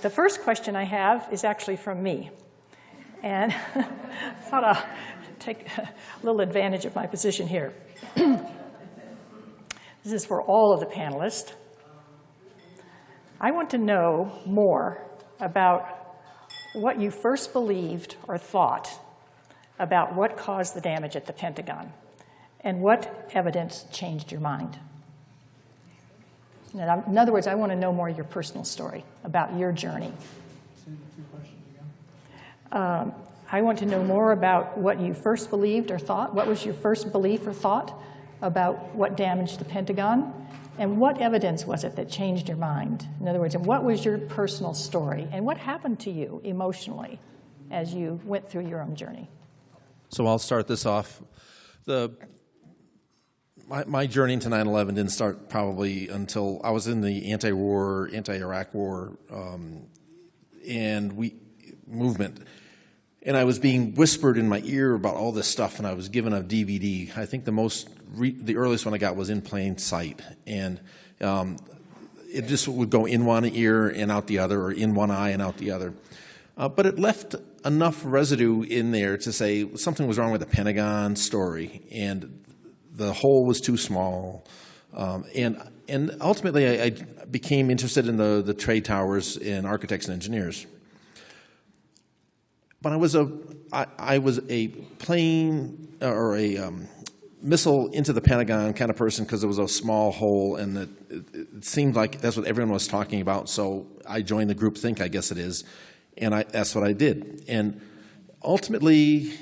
The first question I have is actually from me. And I thought I'll take a little advantage of my position here. This is for all of the panelists. I want to know more about what you first believed or thought about what caused the damage at the Pentagon, and what evidence changed your mind. In other words, I want to know more of your personal story about your journey. Say the two questions again. I want to know more about what you first believed or thought. What was your first belief or thought about what damaged the Pentagon? And what evidence was it that changed your mind? In other words, and what was your personal story? And what happened to you emotionally as you went through your own journey? So I'll start this off. My journey into 9/11 didn't start probably until I was in the anti-Iraq war movement. And I was being whispered in my ear about all this stuff, and I was given a DVD. I think the earliest one I got was In Plain Sight. And it just would go in one ear and out the other, or in one eye and out the other. But it left enough residue in there to say something was wrong with the Pentagon story, and the hole was too small. And ultimately, I became interested in the trade towers and architects and engineers. But I was a plane or a missile into the Pentagon kind of person, because it was a small hole, and it seemed like that's what everyone was talking about. So I joined the group think, I guess it is, and that's what I did. And ultimately,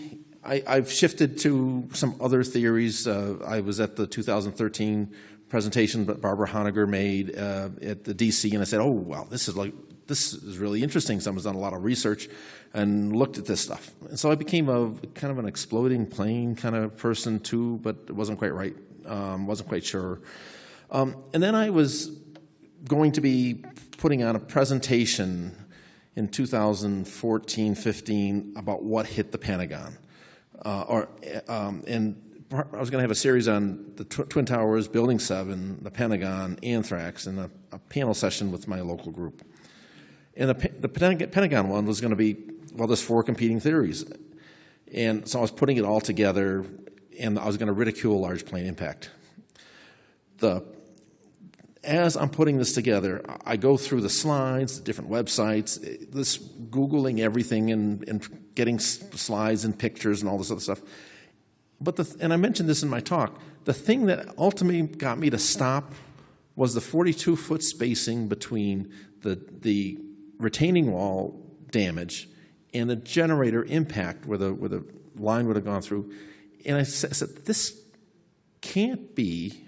I've shifted to some other theories. I was at the 2013 presentation that Barbara Honegger made at the DC, and I said, oh, wow, this is really interesting. Someone's done a lot of research and looked at this stuff. And so I became a kind of an exploding plane kind of person too, but it wasn't quite right, wasn't quite sure. And then I was going to be putting on a presentation in 2014-15 about what hit the Pentagon. And I was going to have a series on the Twin Towers, Building 7, the Pentagon, anthrax, and a panel session with my local group. And the Pentagon one was going to be, well, there's 4 competing theories. And so I was putting it all together, and I was going to ridicule large plane impact. As I'm putting this together, I go through the slides, the different websites, this Googling everything and getting slides and pictures and all this other stuff. And I mentioned this in my talk, the thing that ultimately got me to stop was the 42-foot spacing between the retaining wall damage and the generator impact where the line would have gone through. And I said, this can't be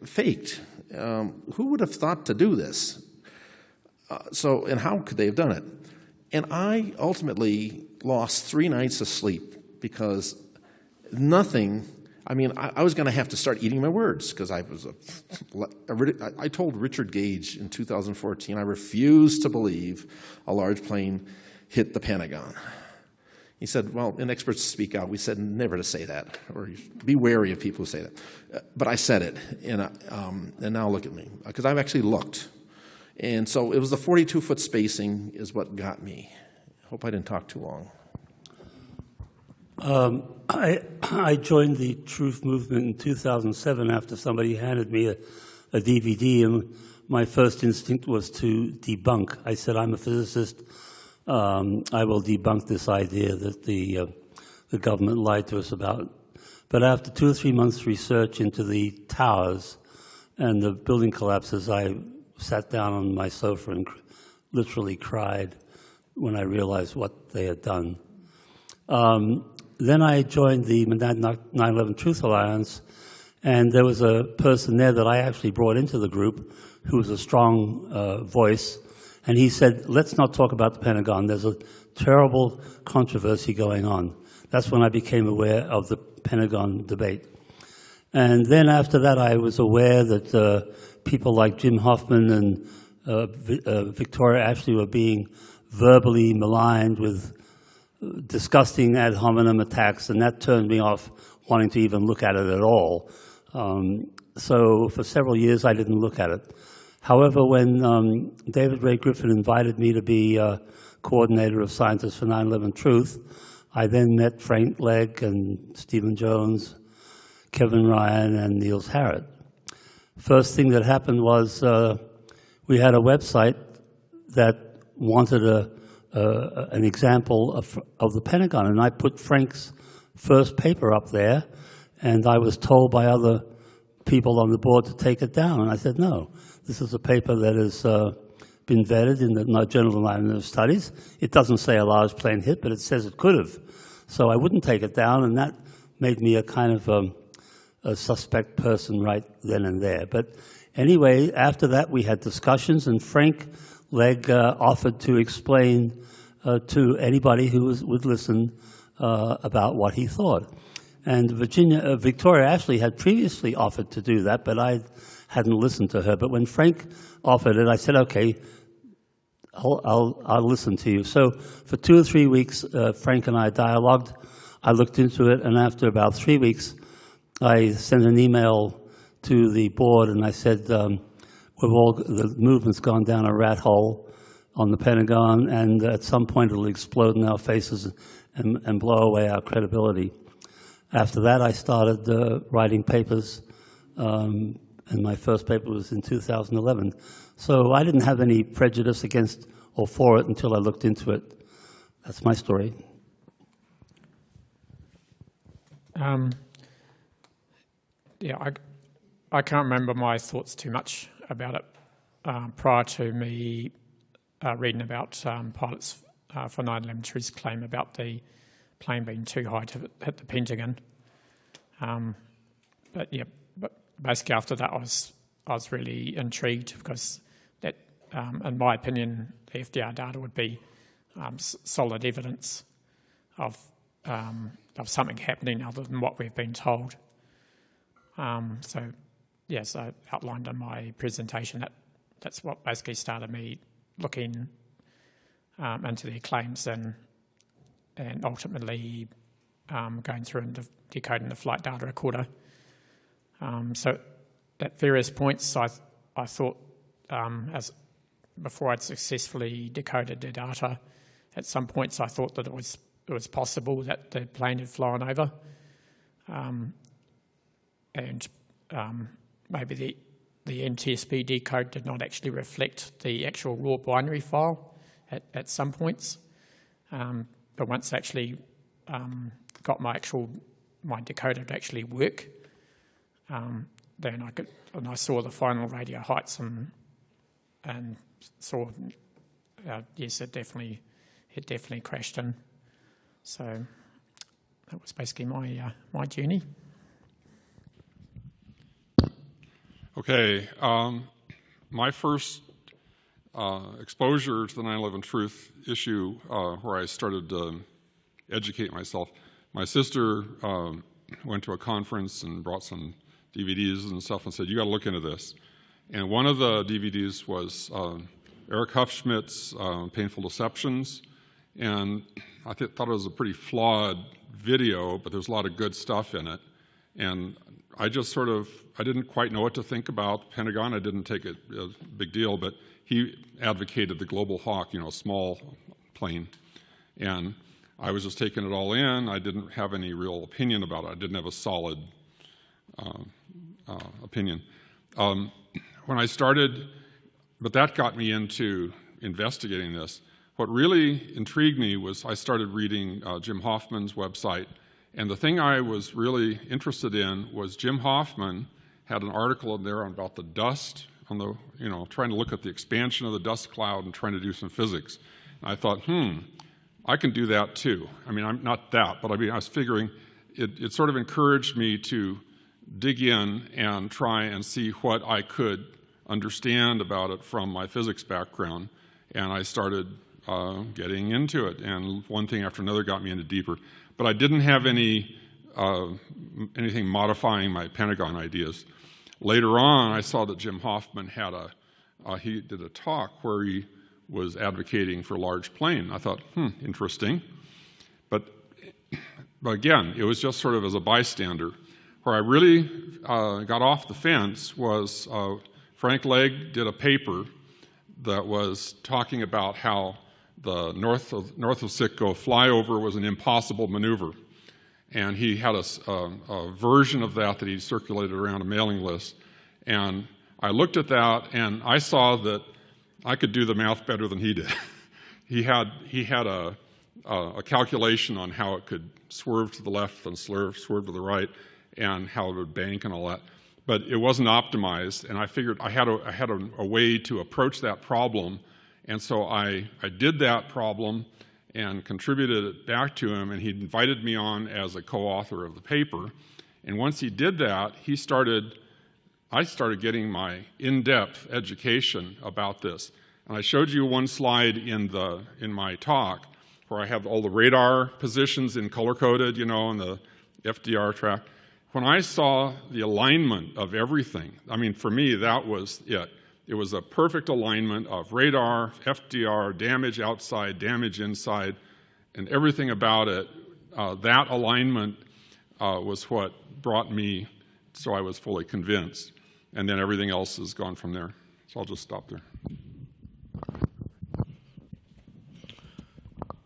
faked. Who would have thought to do this? And how could they have done it? And I ultimately lost 3 nights of sleep because nothing. I mean, I was going to have to start eating my words, because I told Richard Gage in 2014 I refused to believe a large plane hit the Pentagon. He said, well, and experts speak out. We said never to say that, or be wary of people who say that. But I said it, and now look at me, because I've actually looked. And so it was the 42-foot spacing is what got me. Hope I didn't talk too long. I joined the Truth Movement in 2007 after somebody handed me a DVD, and my first instinct was to debunk. I said, I'm a physicist. I will debunk this idea that the government lied to us about. But after 2 or 3 months' research into the towers and the building collapses, I sat down on my sofa and literally cried when I realized what they had done. Then I joined the 9/11 Truth Alliance, and there was a person there that I actually brought into the group who was a strong voice, and he said, let's not talk about the Pentagon. There's a terrible controversy going on. That's when I became aware of the Pentagon debate. And then after that, I was aware that people like Jim Hoffman and Victoria Ashley were being verbally maligned with disgusting ad hominem attacks, and that turned me off wanting to even look at it at all. So for several years, I didn't look at it. However, when David Ray Griffin invited me to be coordinator of scientists for 9/11 Truth, I then met Frank Legg and Stephen Jones, Kevin Ryan, and Niels Harrod. First thing that happened was we had a website that wanted an example of the Pentagon, and I put Frank's first paper up there, and I was told by other people on the board to take it down, and I said, no, this is a paper that has been vetted in the Journal of Environmental Studies. It doesn't say a large plane hit, but it says it could have. So I wouldn't take it down, and that made me a kind of a suspect person right then and there. But anyway, after that we had discussions, and Frank Legg offered to explain to anybody who would listen about what he thought. And Victoria actually had previously offered to do that, but I hadn't listened to her. But when Frank offered it, I said, okay, I'll listen to you. So for 2 or 3 weeks, Frank and I dialogued. I looked into it, and after about 3 weeks, I sent an email to the board, and I said, the movement's gone down a rat hole on the Pentagon, and at some point it'll explode in our faces and blow away our credibility. After that, I started writing papers, and my first paper was in 2011. So I didn't have any prejudice against or for it until I looked into it. That's my story. Yeah, I can't remember my thoughts too much about it prior to me reading about pilots for 9/11 Truth's claim about the plane being too high to hit the Pentagon. But basically after that, I was really intrigued because that, in my opinion, the FDR data would be solid evidence of something happening other than what we've been told. So I outlined in my presentation that's what basically started me looking into their claims and ultimately going through and decoding the flight data recorder. So at various points, I thought, before I'd successfully decoded the data, at some points I thought that it was possible that the plane had flown over, and maybe the NTSB decode did not actually reflect the actual raw binary file at some points. But once I actually got my decoder to actually work, then I saw the final radio heights and saw yes, it definitely crashed in. So that was basically my journey. Okay, my first exposure to the 9/11 Truth issue, where I started to educate myself, my sister went to a conference and brought some DVDs and stuff and said, you got to look into this. And one of the DVDs was Eric Huffschmidt's Painful Deceptions, and I thought it was a pretty flawed video, but there's a lot of good stuff in it. And I just I didn't quite know what to think about Pentagon. I didn't take it as a big deal, but he advocated the Global Hawk, small plane. And I was just taking it all in. I didn't have any real opinion about it. I didn't have a solid opinion. When I started, but that got me into investigating this. What really intrigued me was I started reading Jim Hoffman's website. And the thing I was really interested in was Jim Hoffman had an article in there about the dust, trying to look at the expansion of the dust cloud and trying to do some physics. And I thought, I can do that too. I mean, I'm not that, but I was figuring it sort of encouraged me to dig in and try and see what I could understand about it from my physics background. And I started getting into it, and one thing after another got me into deeper. But I didn't have anything modifying my Pentagon ideas. Later on, I saw that Jim Hoffman he did a talk where he was advocating for large plane. I thought, interesting. But again, it was just sort of as a bystander. Where I really got off the fence was Frank Legg did a paper that was talking about how the north of Sitco flyover was an impossible maneuver. And he had a version of that he circulated around a mailing list. And I looked at that, and I saw that I could do the math better than he did. He had a calculation on how it could swerve to the left and swerve to the right, and how it would bank and all that. But it wasn't optimized, and I figured I had a way to approach that problem. And so I did that problem and contributed it back to him, and he invited me on as a co-author of the paper. And once he did that, I started getting my in-depth education about this. And I showed you one slide in my talk where I have all the radar positions in color-coded, you know, and the FDR track. When I saw the alignment of everything, I mean, for me, that was it. It was a perfect alignment of radar, FDR, damage outside, damage inside, and everything about it. That alignment was what brought me, so I was fully convinced. And then everything else has gone from there. So I'll just stop there.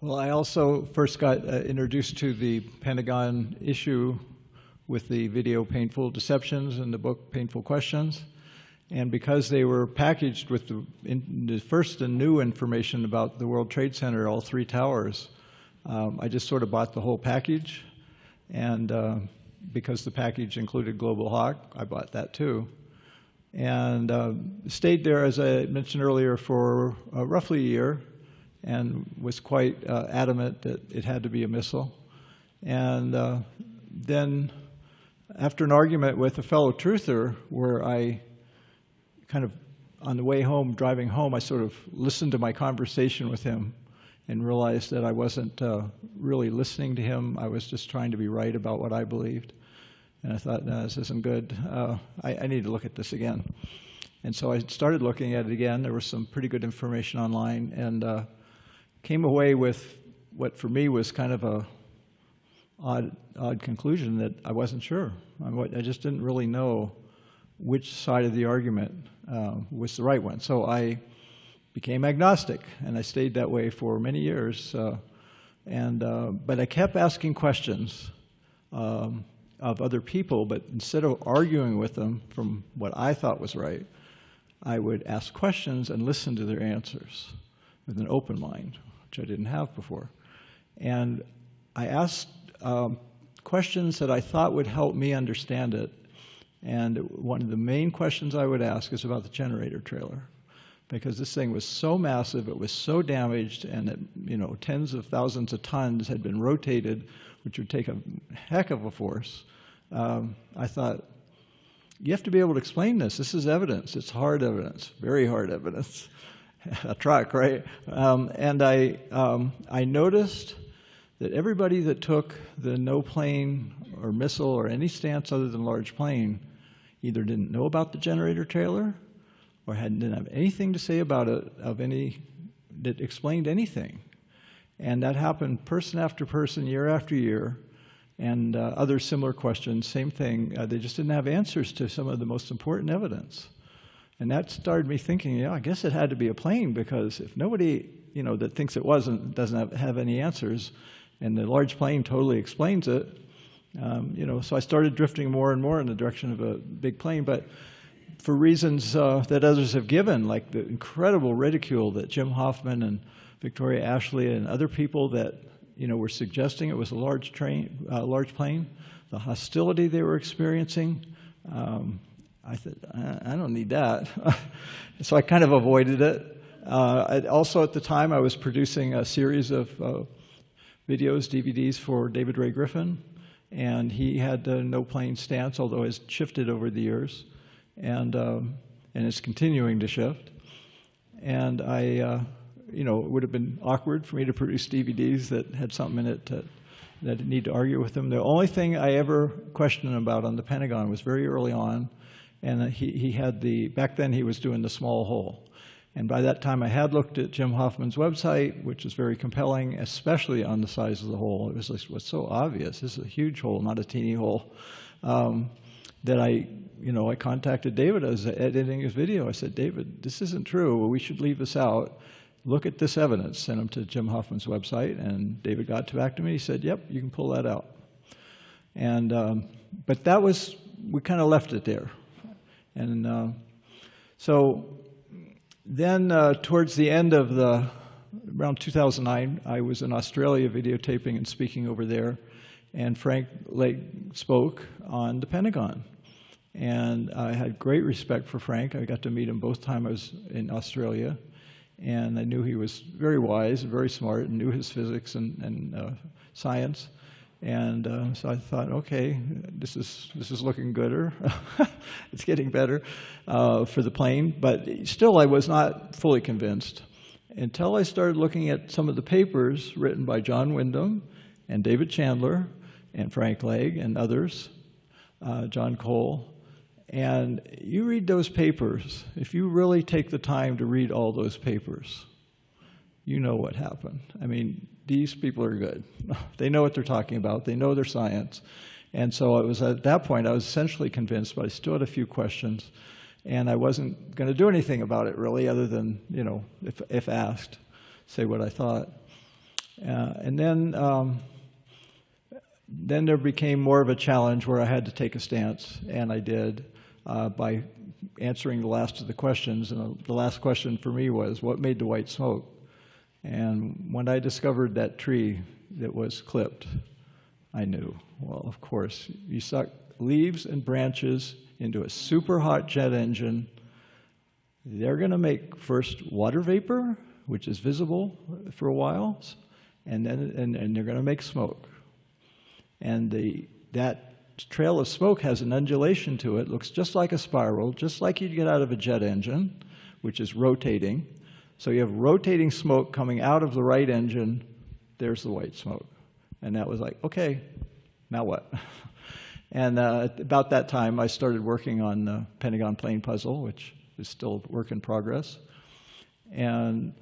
Well, I also first got introduced to the Pentagon issue with the video Painful Deceptions and the book Painful Questions. And because they were packaged with the first and new information about the World Trade Center, all three towers, I just sort of bought the whole package. And because the package included Global Hawk, I bought that too. And stayed there, as I mentioned earlier, for roughly a year, and was quite adamant that it had to be a missile. And then, after an argument with a fellow truther, where I kind of, on the way home, driving home, I sort of listened to my conversation with him and realized that I wasn't really listening to him. I was just trying to be right about what I believed. And I thought, no, this isn't good. I need to look at this again. And so I started looking at it again. There was some pretty good information online, and came away with what for me was kind of a odd conclusion that I wasn't sure. I just didn't really know which side of the argument was the right one. So I became agnostic, and I stayed that way for many years. But I kept asking questions of other people, but instead of arguing with them from what I thought was right, I would ask questions and listen to their answers with an open mind, which I didn't have before. And I asked questions that I thought would help me understand it. And one of the main questions I would ask is about the generator trailer, because this thing was so massive, it was so damaged, and it, you know, tens of thousands of tons had been rotated, which would take a heck of a force. I thought, you have to be able to explain this. This is evidence. It's hard evidence, very hard evidence. A truck, right? And I noticed that everybody that took the no plane or missile or any stance other than large plane either didn't know about the generator trailer or didn't have anything to say about it that explained anything. And that happened person after person, year after year. And other similar questions, same thing. They just didn't have answers to some of the most important evidence. And that started me thinking, yeah, I guess it had to be a plane, because if nobody, you know, that thinks it wasn't, doesn't have any answers, and the large plane totally explains it, you know, so I started drifting more and more in the direction of a big plane. But for reasons that others have given, like the incredible ridicule that Jim Hoffman and Victoria Ashley and other people that, you know, were suggesting it was a large plane, the hostility they were experiencing, I thought, I don't need that. So I kind of avoided it. Also at the time, I was producing a series of videos, DVDs for David Ray Griffin, and he had no plane stance, although it's shifted over the years, and it's continuing to shift. And you know, it would have been awkward for me to produce DVDs that had something in it that I'd need to argue with him. The only thing I ever questioned him about on the Pentagon was very early on, and he had back then he was doing the small hole. And by that time I had looked at Jim Hoffman's website, which is very compelling, especially on the size of the hole. It was like, what's so obvious? This is a huge hole, not a teeny hole. That I I contacted David as editing his video. I said, David, this isn't true. We should leave this out. Look at this evidence. Sent him to Jim Hoffman's website, and David got back to me. He said, yep, you can pull that out. And but that was, we kind of left it there. And so then towards the end of around 2009, I was in Australia videotaping and speaking over there, and Frank Lake spoke on the Pentagon. And I had great respect for Frank. I got to meet him both times I was in Australia, and I knew he was very wise and very smart and knew his physics and science. And so I thought, okay, this is looking gooder. It's getting better for the plane. But still, I was not fully convinced until I started looking at some of the papers written by John Wyndham and David Chandler and Frank Legg and others, John Cole. And you read those papers, if you really take the time to read all those papers, you know what happened. I mean, these people are good. They know what they're talking about. They know their science. And so it was at that point, I was essentially convinced, but I still had a few questions. And I wasn't going to do anything about it, really, other than, if asked, say what I thought. And then there became more of a challenge where I had to take a stance, and I did, by answering the last of the questions. And the last question for me was, what made the white smoke? And when I discovered that tree that was clipped, I knew, well, of course, you suck leaves and branches into a super hot jet engine. They're going to make first water vapor, which is visible for a while, and then they're going to make smoke. And that trail of smoke has an undulation to it, looks just like a spiral, just like you'd get out of a jet engine, which is rotating. So you have rotating smoke coming out of the right engine. There's the white smoke. And that was like, okay, now what? And about that time, I started working on the Pentagon plane puzzle, which is still a work in progress. And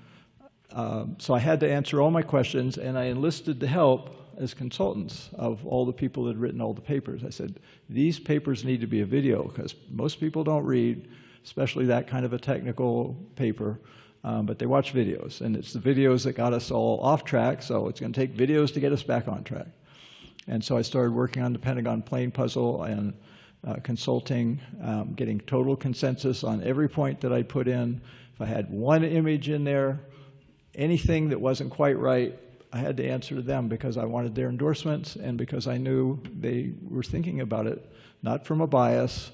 so I had to answer all my questions, and I enlisted the help as consultants of all the people that had written all the papers. I said, these papers need to be a video, because most people don't read, especially that kind of a technical paper. But they watch videos, and it's the videos that got us all off track, so it's going to take videos to get us back on track. And so I started working on the Pentagon plane puzzle and consulting, getting total consensus on every point that I put in. If I had one image in there, anything that wasn't quite right, I had to answer to them because I wanted their endorsements and because I knew they were thinking about it, not from a bias,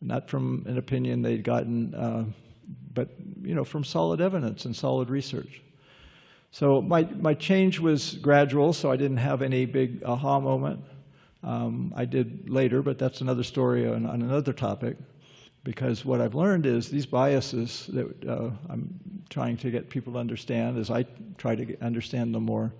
not from an opinion they'd gotten, but from solid evidence and solid research. So my change was gradual, so I didn't have any big aha moment. I did later, but that's another story on another topic, because what I've learned is these biases that I'm trying to get people to understand, as I try to understand them more,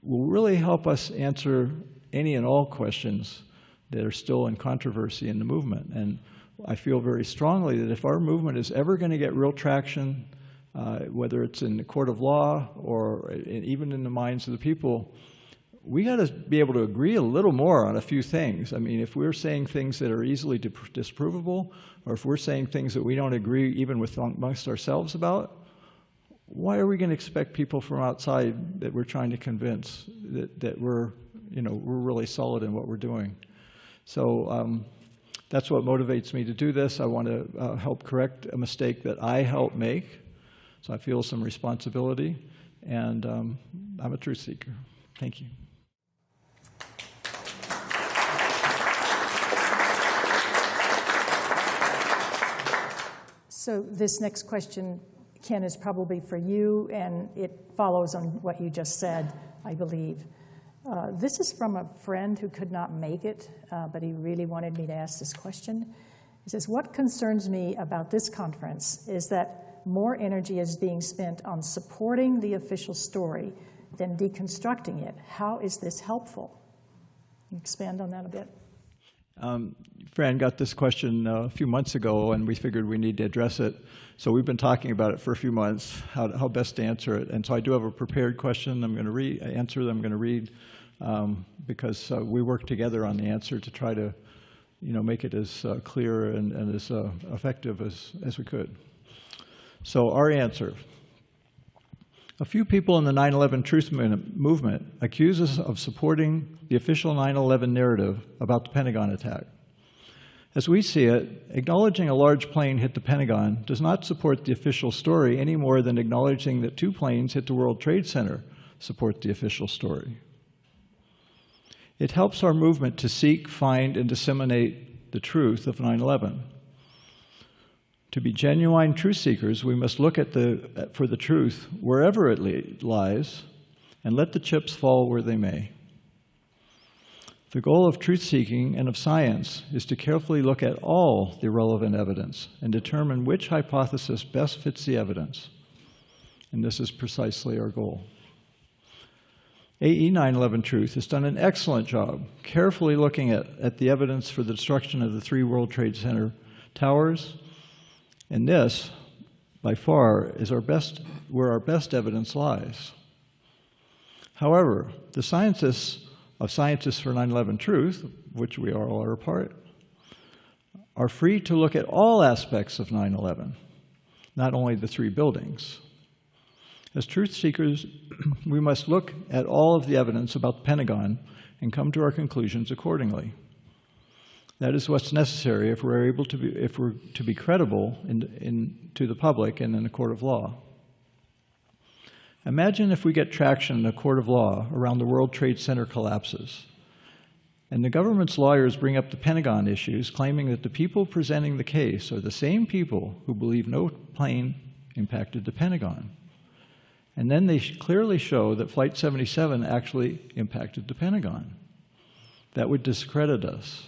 will really help us answer any and all questions that are still in controversy in the movement. And I feel very strongly that if our movement is ever going to get real traction, whether it's in the court of law or even in the minds of the people, we got to be able to agree a little more on a few things. I mean, if we're saying things that are easily disprovable, or if we're saying things that we don't agree even with amongst ourselves about, why are we going to expect people from outside that we're trying to convince that we're really solid in what we're doing? So that's what motivates me to do this. I want to help correct a mistake that I helped make. So I feel some responsibility, and I'm a truth seeker. Thank you. So this next question, Ken, is probably for you, and it follows on what you just said, I believe. This is from a friend who could not make it, but he really wanted me to ask this question. He says, what concerns me about this conference is that more energy is being spent on supporting the official story than deconstructing it. How is this helpful? Can you expand on that a bit? Fran got this question a few months ago, and we figured we need to address it. So we've been talking about it for a few months, how best to answer it. And so I do have a prepared question I'm going to answer that I'm going to read, because we worked together on the answer to try to make it as clear and as effective as we could. So our answer. A few people in the 9/11 Truth movement accuse us of supporting the official 9/11 narrative about the Pentagon attack. As we see it, acknowledging a large plane hit the Pentagon does not support the official story any more than acknowledging that 2 planes hit the World Trade Center support the official story. It helps our movement to seek, find, and disseminate the truth of 9/11. To be genuine truth seekers, we must look for the truth wherever it lies and let the chips fall where they may. The goal of truth-seeking and of science is to carefully look at all the relevant evidence and determine which hypothesis best fits the evidence. And this is precisely our goal. AE 9/11 Truth has done an excellent job carefully looking at the evidence for the destruction of the 3 World Trade Center towers, and this, by far, is where our best evidence lies. However, the scientists for 9/11 Truth, which we all are a part, are free to look at all aspects of 9/11, not only the 3 buildings. As truth seekers, we must look at all of the evidence about the Pentagon and come to our conclusions accordingly. That is what's necessary if we're to be credible to the public and in a court of law. Imagine if we get traction in a court of law around the World Trade Center collapses, and the government's lawyers bring up the Pentagon issues, claiming that the people presenting the case are the same people who believe no plane impacted the Pentagon. And then they clearly show that Flight 77 actually impacted the Pentagon. That would discredit us.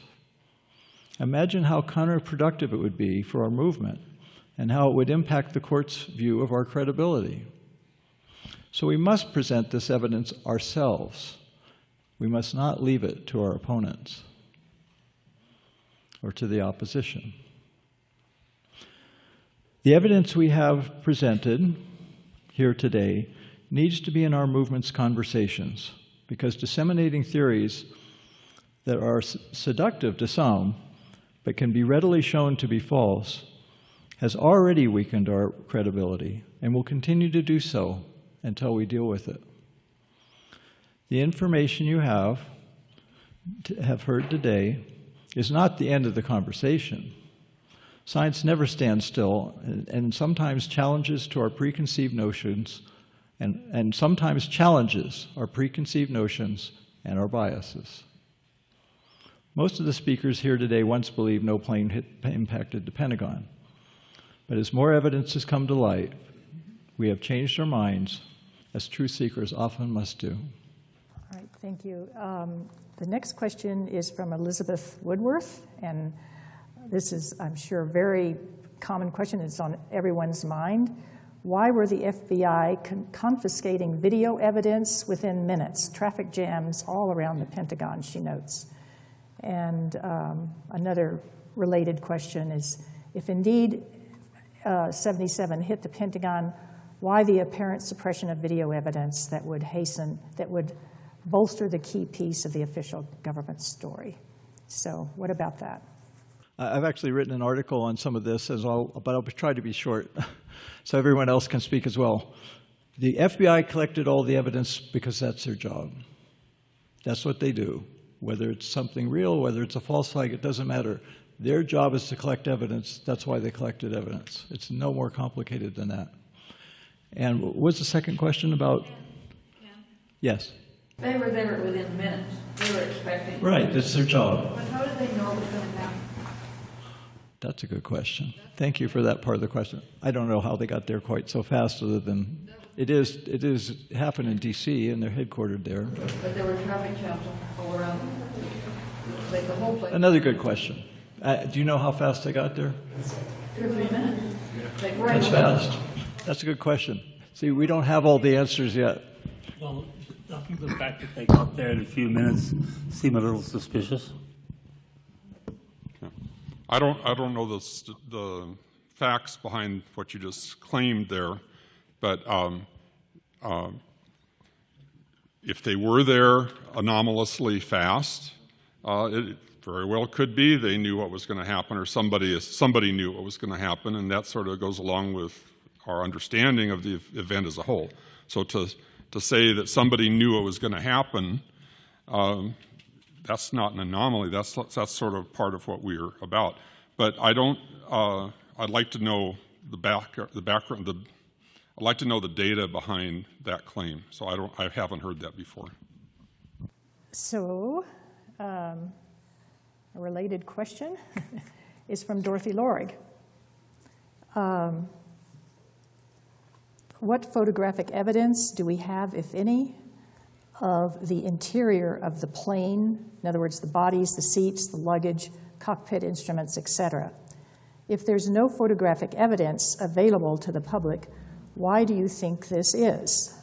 Imagine how counterproductive it would be for our movement and how it would impact the court's view of our credibility. So we must present this evidence ourselves. We must not leave it to our opponents or to the opposition. The evidence we have presented here today needs to be in our movement's conversations, because disseminating theories that are seductive to some but can be readily shown to be false has already weakened our credibility and will continue to do so until we deal with it. The information you have heard today is not the end of the conversation. Science never stands still, and sometimes challenges to our preconceived notions, and sometimes challenges our preconceived notions and our biases. Most of the speakers here today once believed no plane impacted the Pentagon. But as more evidence has come to light, we have changed our minds, as truth seekers often must do. All right, thank you. The next question is from Elizabeth Woodworth, and this is, I'm sure, a very common question. It's on everyone's mind. Why were the FBI confiscating video evidence within minutes? Traffic jams all around the Pentagon, she notes. And another related question is, if indeed 77 hit the Pentagon, why the apparent suppression of video evidence that would bolster the key piece of the official government story? So what about that? I've actually written an article on some of this, but I'll try to be short so everyone else can speak as well. The FBI collected all the evidence because that's their job. That's what they do. Whether it's something real, whether it's a false flag, it doesn't matter. Their job is to collect evidence. That's why they collected evidence. It's no more complicated than that. And what was the second question about? Yeah. Yes. They were there within minutes. They were expecting. Right, that's their job. But how did they know it was going to happen? That's a good question. Thank you for that part of the question. I don't know how they got there quite so fast, other than it happened in D.C. and they're headquartered there. But there were traffic jams all around, like the whole place. Another good question. Do you know how fast they got there? 2 or 3 minutes. Like right That's fast. That's a good question. See, we don't have all the answers yet. Well, I think the fact that they got there in a few minutes seemed a little suspicious. I don't know the facts behind what you just claimed there, but if they were there anomalously fast, very well could be they knew what was going to happen, or somebody knew what was going to happen, and that sort of goes along with our understanding of the event as a whole. So to say that somebody knew what was going to happen, that's not an anomaly. That's sort of part of what we're about. But I don't. I'd like to know the background. I'd like to know the data behind that claim. So I haven't heard that before. So, a related question is from Dorothy Lorig. What photographic evidence do we have, if any, of the interior of the plane? In other words, the bodies, the seats, the luggage, cockpit instruments, etc. If there's no photographic evidence available to the public, why do you think this is?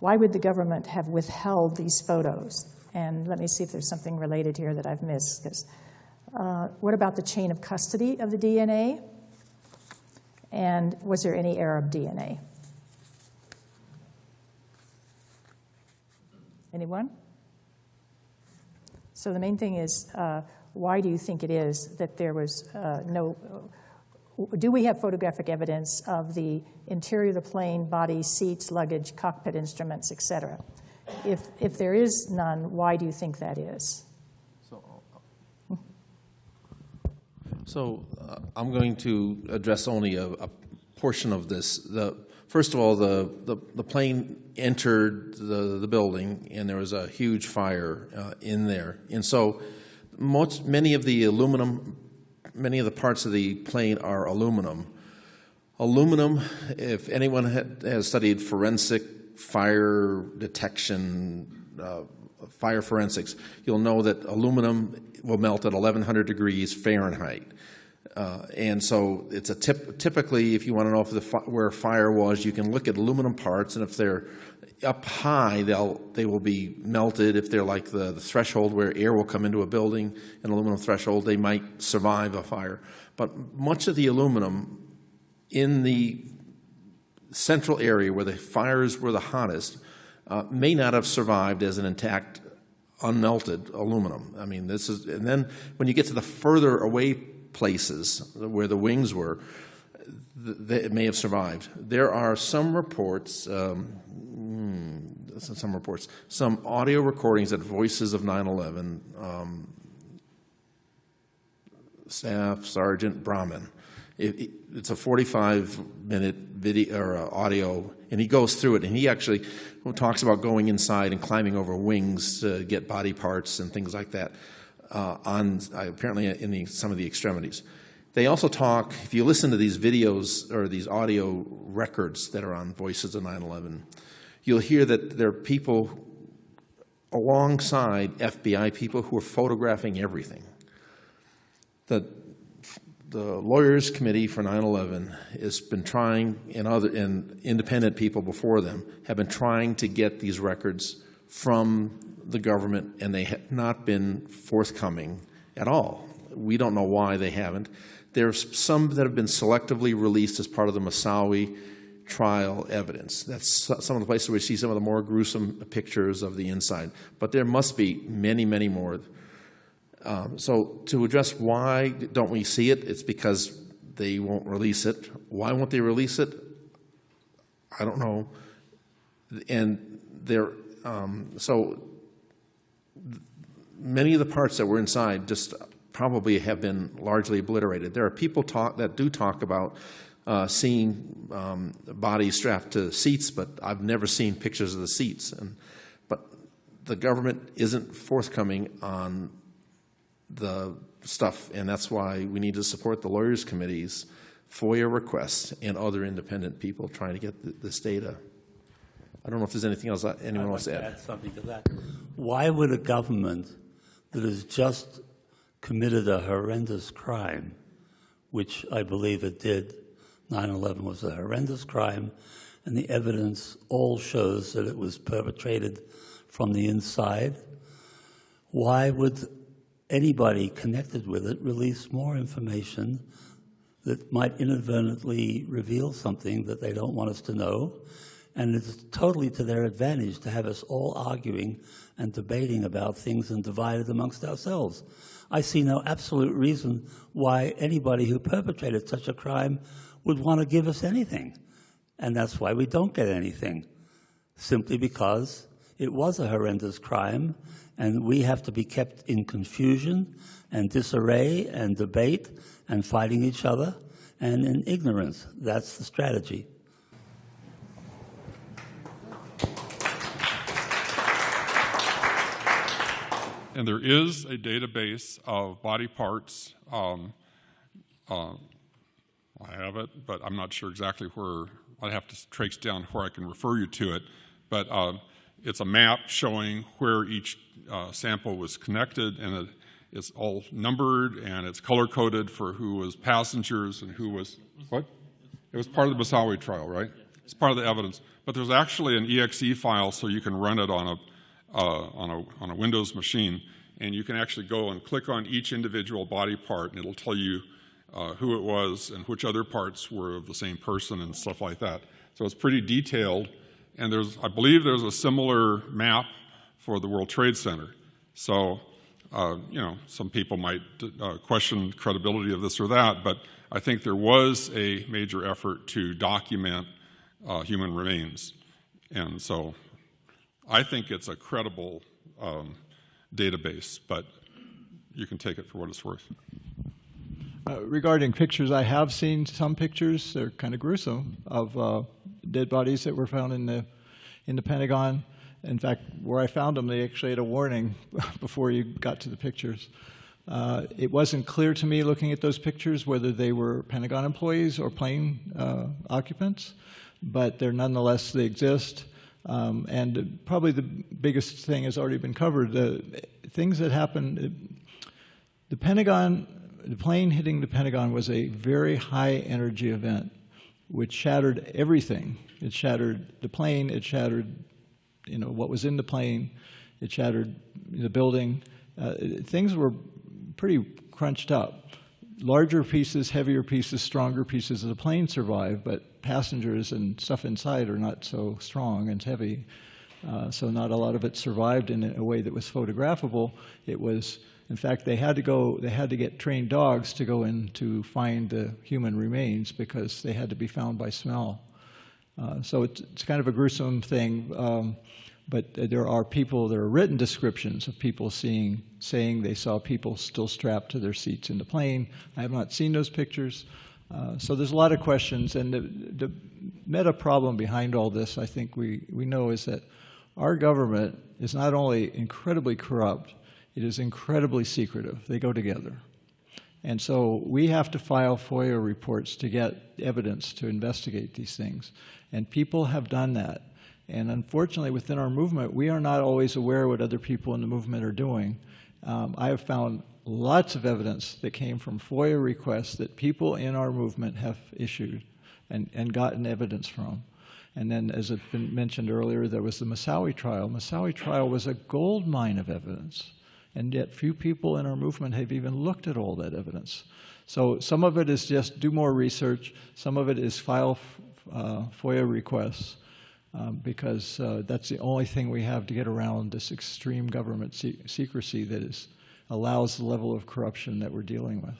Why would the government have withheld these photos? And let me see if there's something related here that I've missed. What about the chain of custody of the DNA? And was there any Arab DNA? Anyone? So the main thing is, why do you think it is that there was do we have photographic evidence of the interior of the plane, body, seats, luggage, cockpit instruments, etc.? If there is none, why do you think that is? So I'm going to address only a portion of this. First of all, the plane entered the building, and there was a huge fire in there. And so many of the parts of the plane are aluminum. Aluminum, if anyone has studied forensic fire detection, fire forensics, you'll know that aluminum will melt at 1,100 degrees Fahrenheit. And so it's typically, if you want to know where a fire was, you can look at aluminum parts, and if they're up high, they will be melted. If they're like the threshold where air will come into a building, an aluminum threshold, they might survive a fire. But much of the aluminum in the central area where the fires were the hottest may not have survived as an intact, unmelted aluminum. I mean, and then when you get to the further away places where the wings were, it may have survived. There are some reports, some audio recordings at Voices of 9/11, Staff Sergeant Brahman. It's a 45-minute video or audio, and he goes through it, and he actually talks about going inside and climbing over wings to get body parts and things like that apparently in some of the extremities. They also talk, if you listen to these videos or these audio records that are on Voices of 9/11, you'll hear that there are people alongside FBI people who are photographing everything. The Lawyers Committee for 9/11 has been trying, and independent people before them have been trying to get these records from the government, and they have not been forthcoming at all. We don't know why they haven't. There's some that have been selectively released as part of the Moussaoui trial evidence. That's some of the places where we see some of the more gruesome pictures of the inside. But there must be many, many more. So to address why don't we see it, it's because they won't release it. Why won't they release it? I don't know. And so many of the parts that were inside just probably have been largely obliterated. There are people that do talk about seeing bodies strapped to seats, but I've never seen pictures of the seats. But the government isn't forthcoming on the stuff, and that's why we need to support the Lawyers Committee's FOIA requests and other independent people trying to get this data. I don't know if there's anything else anyone wants to add. Something to that. Why would a government that has just committed a horrendous crime, which I believe it did, 9/11 was a horrendous crime, and the evidence all shows that it was perpetrated from the inside, why would anybody connected with it release more information that might inadvertently reveal something that they don't want us to know? And it's totally to their advantage to have us all arguing and debating about things and divided amongst ourselves. I see no absolute reason why anybody who perpetrated such a crime would want to give us anything. And that's why we don't get anything, simply because it was a horrendous crime, and we have to be kept in confusion and disarray and debate and fighting each other and in ignorance. That's the strategy. And there is a database of body parts. I have it, but I'm not sure exactly where. I'd have to trace down where I can refer you to it. But it's a map showing where each sample was connected, and it's all numbered, and it's color-coded for who was passengers and who was, what? It was part of the Moussaoui trial, right? It's part of the evidence. But there's actually an EXE file, so you can run it on a Windows machine, and you can actually go and click on each individual body part, and it'll tell you who it was and which other parts were of the same person and stuff like that. So it's pretty detailed, and I believe there's a similar map for the World Trade Center. So, some people might question the credibility of this or that, but I think there was a major effort to document human remains. And so I think it's a credible database, but you can take it for what it's worth. Regarding pictures, I have seen some pictures. They're kind of gruesome of dead bodies that were found in the Pentagon. In fact, where I found them, they actually had a warning before you got to the pictures. It wasn't clear to me looking at those pictures whether they were Pentagon employees or plane occupants, but nonetheless, they exist. And probably the biggest thing has already been covered. The things that happened, the plane hitting the Pentagon was a very high energy event, which shattered everything. It shattered the plane, it shattered what was in the plane, it shattered the building. Things were pretty crunched up. Larger pieces, heavier pieces, stronger pieces of the plane survived, but passengers and stuff inside are not so strong and heavy. So not a lot of it survived in a way that was photographable. It was, in fact, they had to get trained dogs to go in to find the human remains because they had to be found by smell. So it's kind of a gruesome thing. But there are written descriptions of people saying they saw people still strapped to their seats in the plane. I have not seen those pictures. So there's a lot of questions. And the meta problem behind all this, I think we know, is that our government is not only incredibly corrupt, it is incredibly secretive. They go together. And so we have to file FOIA reports to get evidence to investigate these things. And people have done that. And unfortunately, within our movement, we are not always aware of what other people in the movement are doing. I have found lots of evidence that came from FOIA requests that people in our movement have issued and gotten evidence from. And then, as has been mentioned earlier, there was the Moussaoui trial. Moussaoui trial was a gold mine of evidence, and yet few people in our movement have even looked at all that evidence. So some of it is just do more research. Some of it is file FOIA requests. Because that's the only thing we have to get around this extreme government secrecy that allows the level of corruption that we're dealing with.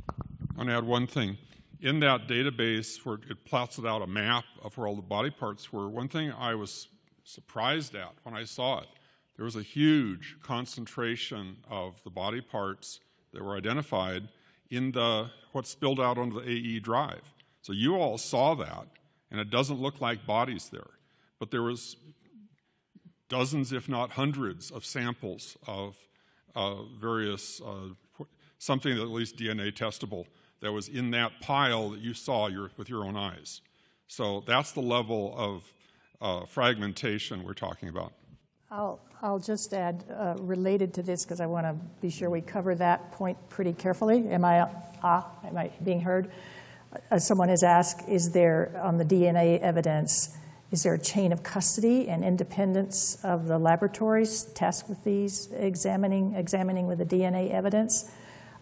I want to add one thing. In that database where it plotted out a map of where all the body parts were, one thing I was surprised at when I saw it, there was a huge concentration of the body parts that were identified in what spilled out onto the AE drive. So you all saw that. And it doesn't look like bodies there. But there was dozens, if not hundreds, of samples of various, something at least DNA testable, that was in that pile that you saw with your own eyes. So that's the level of fragmentation we're talking about. I'll just add, related to this, because I want to be sure we cover that point pretty carefully. Am I being heard? As someone has asked, is there, on the DNA evidence, is there a chain of custody and independence of the laboratories tasked with these examining with the DNA evidence?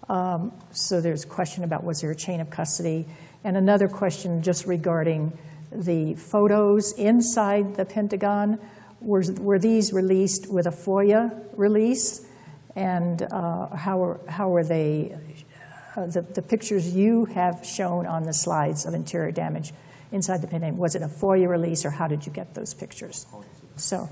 So there's a question about was there a chain of custody? And another question just regarding the photos inside the Pentagon. Were these released with a FOIA release? And how were they, the pictures you have shown on the slides of interior damage inside the Pentagon, was it a FOIA release, or how did you get those pictures? So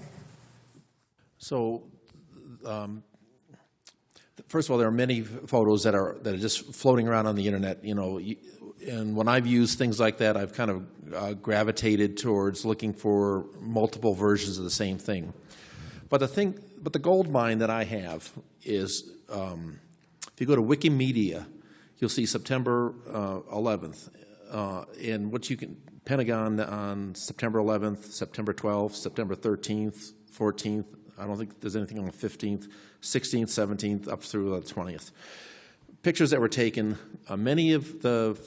first of all, there are many photos that are just floating around on the internet, you know, and when I've used things like that, I've kind of gravitated towards looking for multiple versions of the same thing. But the gold mine that I have is, if you go to Wikimedia, you'll see September 11th, and what you can, Pentagon on September 11th, September 12th, September 13th, 14th. I don't think there's anything on the 15th, 16th, 17th, up through the 20th. Pictures that were taken. Many of the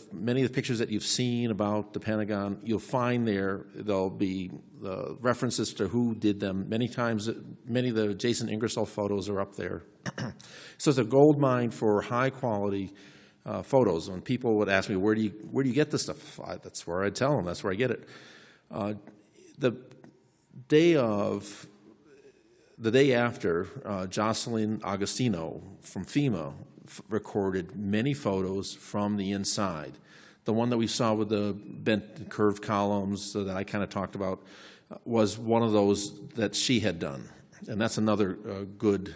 pictures that you've seen about the Pentagon, you'll find there'll be references to who did them. Many times, many of the Jason Ingersoll photos are up there. So it's a gold mine for high quality photos. When people would ask me, where do you get this stuff? That's where I tell them. That's where I get it. The day after, Jocelyn Agostino from FEMA recorded many photos from the inside. The one that we saw with the bent and curved columns that I kind of talked about was one of those that she had done. And that's another good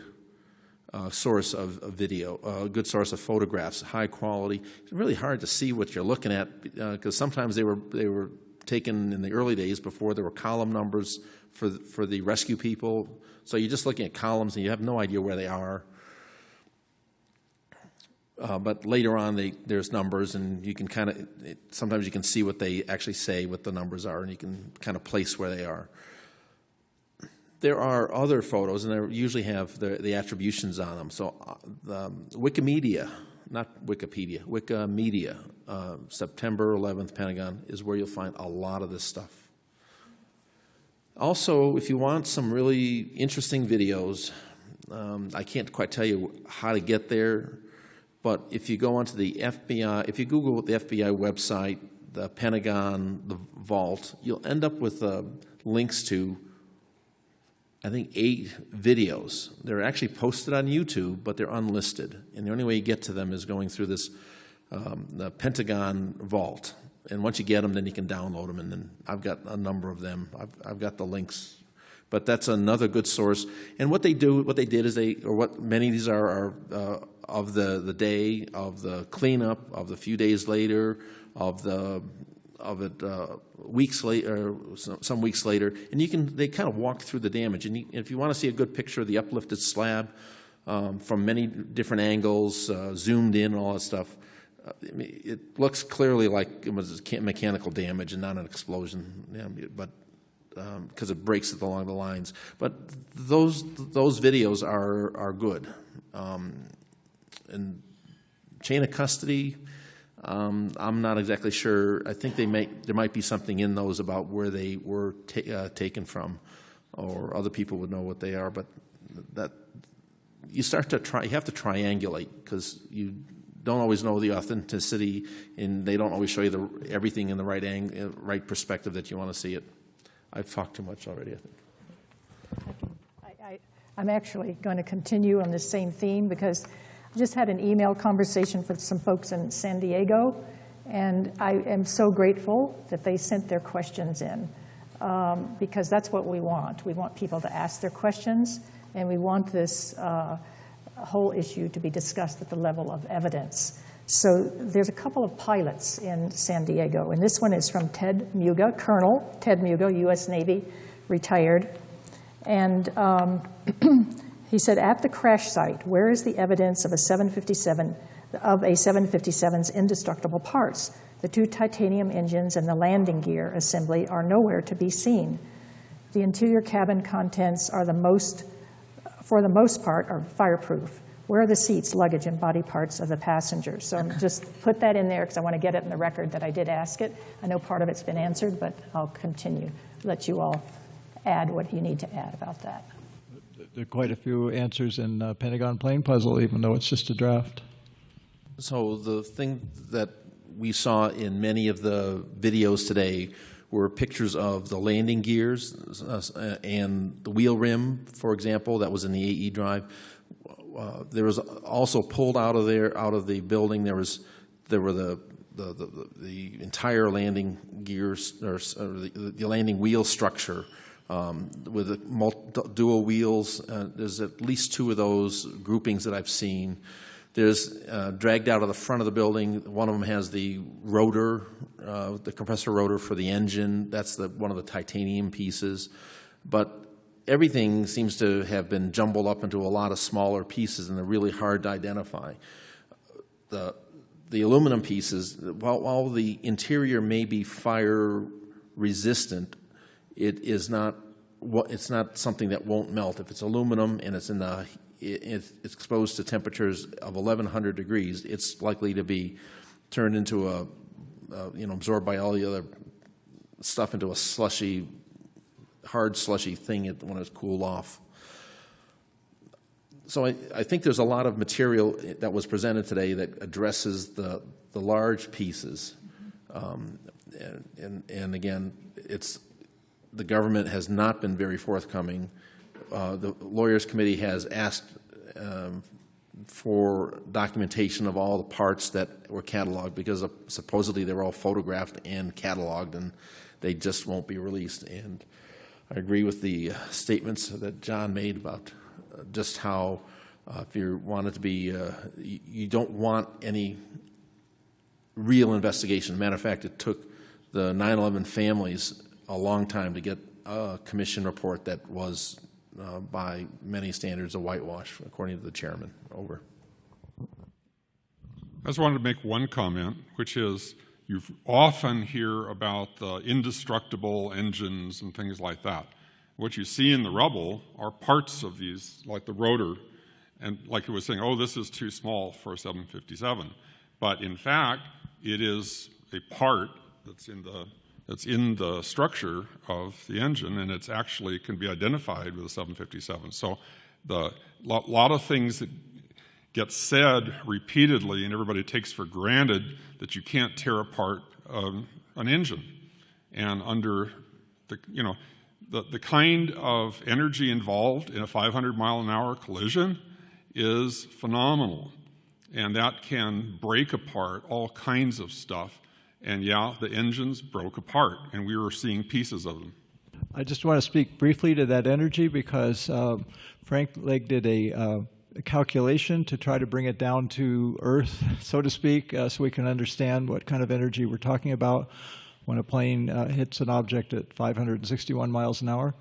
source of video, a good source of photographs, high quality. It's really hard to see what you're looking at because sometimes they were taken in the early days before there were column numbers for the rescue people. So you're just looking at columns and you have no idea where they are. But later on, there's numbers, and you can sometimes you can see what they actually say, what the numbers are, and you can kind of place where they are. There are other photos, and they usually have the attributions on them. So Wikimedia, not Wikipedia, Wikimedia, September 11th, Pentagon, is where you'll find a lot of this stuff. Also, if you want some really interesting videos, I can't quite tell you how to get there, but if you go onto the FBI, if you Google the FBI website, the Pentagon, the Vault, you'll end up with links to, I think, 8 videos. They're actually posted on YouTube, but they're unlisted. And the only way you get to them is going through this, the Pentagon Vault. And once you get them, then you can download them. And then I've got a number of them. I've got the links. But that's another good source. And what they did is what many of these are of the day, of the cleanup, of the few days later, of it weeks later, some weeks later, and they kind of walk through the damage. And if you want to see a good picture of the uplifted slab from many different angles, zoomed in, and all that stuff, it looks clearly like it was mechanical damage and not an explosion, but because it breaks it along the lines. But those videos are good. And chain of custody, I'm not exactly sure. I think there might be something in those about where they were taken from, or other people would know what they are. But that you have to triangulate, because you don't always know the authenticity, and they don't always show you everything in the right perspective that you want to see it. I've talked too much already, I think. I'm actually going to continue on this same theme, because I just had an email conversation with some folks in San Diego, and I am so grateful that they sent their questions in, because that's what we want. We want people to ask their questions, and we want this whole issue to be discussed at the level of evidence. So there's a couple of pilots in San Diego, and this one is from Ted Muga, Colonel Ted Muga, U.S. Navy, retired. And he said, at the crash site, where is the evidence of a 757's indestructible parts? The 2 titanium engines and the landing gear assembly are nowhere to be seen. The interior cabin contents are for the most part, are fireproof. Where are the seats, luggage, and body parts of the passengers? So just put that in there, because I want to get it in the record that I did ask it. I know part of it's been answered, but I'll continue. Let you all add what you need to add about that. There are quite a few answers in Pentagon Plane Puzzle, even though it's just a draft. So the thing that we saw in many of the videos today were pictures of the landing gears and the wheel rim, for example, that was in the AE drive. There was also pulled out of the building. There were the entire landing gears or the landing wheel structure with the dual wheels. There's at least 2 of those groupings that I've seen. There's dragged out of the front of the building. One of them has the rotor, the compressor rotor for the engine. That's one of the titanium pieces. But everything seems to have been jumbled up into a lot of smaller pieces, and they're really hard to identify. The aluminum pieces, while the interior may be fire resistant, it's not something that won't melt. If it's aluminum and it's it's exposed to temperatures of 1,100 degrees, it's likely to be turned into absorbed by all the other stuff into a hard slushy thing when it's cooled off. So I think there's a lot of material that was presented today that addresses the large pieces, and again, the government has not been very forthcoming. The Lawyers Committee has asked for documentation of all the parts that were cataloged because supposedly they were all photographed and cataloged, and they just won't be released. And I agree with the statements that John made about just how if you want it to be, you don't want any real investigation. Matter of fact, it took the 9/11 families a long time to get a commission report that was, by many standards, a whitewash, according to the chairman. Over. I just wanted to make one comment, which is you often hear about the indestructible engines and things like that. What you see in the rubble are parts of these, like the rotor, and like it was saying, oh, this is too small for a 757. But in fact, it is a part that's in the structure of the engine, and it's actually can be identified with a 757. So the lot of things that get said repeatedly, and everybody takes for granted that you can't tear apart an engine. And under the kind of energy involved in a 500-mile-an-hour collision is phenomenal, and that can break apart all kinds of stuff. And yeah, the engines broke apart, and we were seeing pieces of them. I just want to speak briefly to that energy because Frank Legg did a calculation to try to bring it down to earth, so to speak, so we can understand what kind of energy we're talking about when a plane hits an object at 561 miles an hour.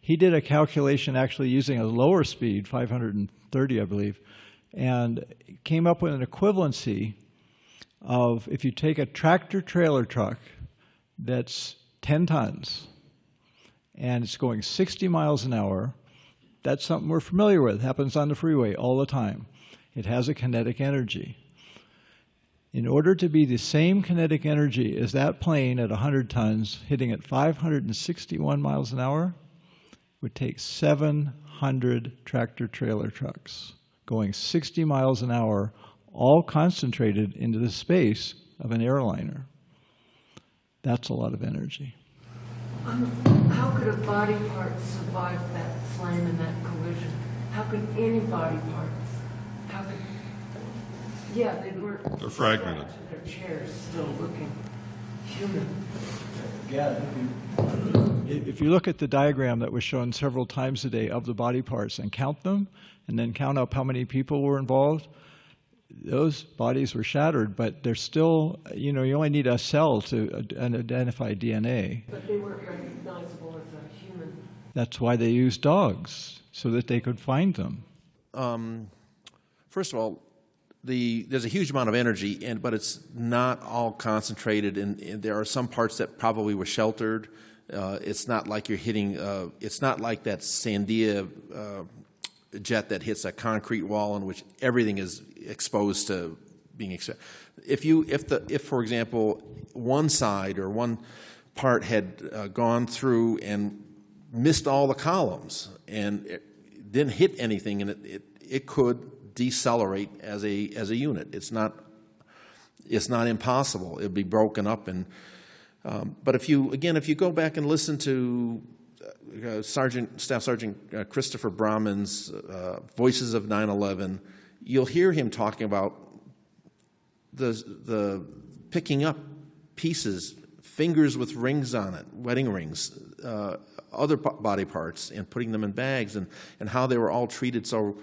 He did a calculation actually using a lower speed, 530, I believe, and came up with an equivalency of if you take a tractor-trailer truck that's 10 tons and it's going 60 miles an hour, that's something we're familiar with. It happens on the freeway all the time. It has a kinetic energy. In order to be the same kinetic energy as that plane at 100 tons hitting at 561 miles an hour, would take 700 tractor-trailer trucks going 60 miles an hour, all concentrated into the space of an airliner. That's a lot of energy. How could a body part survive that flame and that collision? How could any body parts? How could? Yeah, they're fragmented. Their chairs still looking human. Yeah. If you look at the diagram that was shown several times today of the body parts and count them, and then count up how many people were involved, those bodies were shattered, but they're still, you only need a cell to identify DNA. But they weren't recognizable as a human. That's why they used dogs, so that they could find them. First of all, there's a huge amount of energy, but it's not all concentrated, and there are some parts that probably were sheltered. It's not like you're hitting, it's not like that Sandia jet that hits a concrete wall in which everything is exposed to being exposed. If for example, one side or one part had gone through and missed all the columns and it didn't hit anything, and it could decelerate as a unit. It's not impossible. It'd be broken up, and but if you go back and listen to Staff Sergeant Christopher Brahman's Voices of 9/11, you'll hear him talking about the picking up pieces, fingers with rings on it, wedding rings, other body parts, and putting them in bags, and how they were all treated so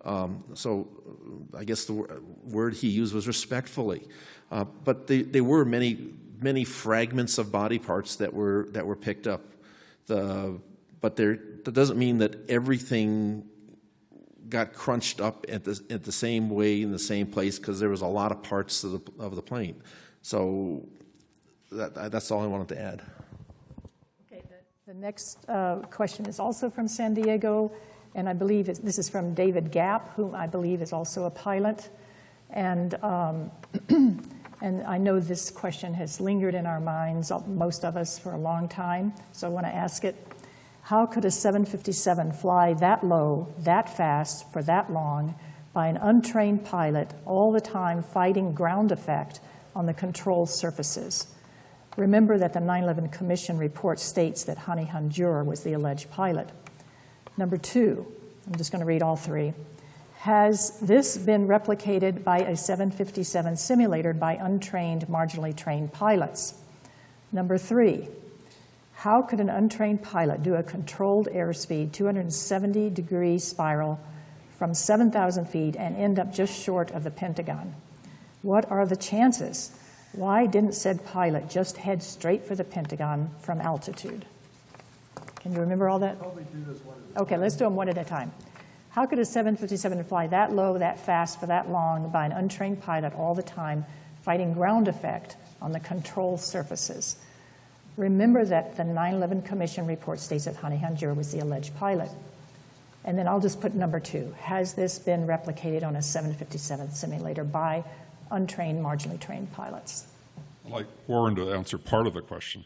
I guess the word he used was respectfully. But there were many fragments of body parts that were picked up. But that doesn't mean that everything got crunched up at the same way in the same place, because there was a lot of parts of the plane. So that's all I wanted to add. Okay, the next question is also from San Diego, and I believe this is from David Gapp, who I believe is also a pilot. And and I know this question has lingered in our minds, most of us, for a long time. So I want to ask it: how could a 757 fly that low, that fast, for that long, by an untrained pilot, all the time fighting ground effect on the control surfaces? Remember that the 9/11 Commission report states that Hani Hanjour was the alleged pilot. Number two, I'm just going to read all three. Has this been replicated by a 757 simulator by untrained, marginally trained pilots? Number three, how could an untrained pilot do a controlled airspeed 270-degree spiral from 7,000 feet and end up just short of the Pentagon? What are the chances? Why didn't said pilot just head straight for the Pentagon from altitude? Can you remember all that? Okay, let's do them one at a time. How could a 757 fly that low, that fast, for that long by an untrained pilot all the time, fighting ground effect on the control surfaces? Remember that the 9/11 Commission report states that Hani Hanjour was the alleged pilot. And then I'll just put number two. Has this been replicated on a 757 simulator by untrained, marginally trained pilots? I'd like Warren to answer part of the question.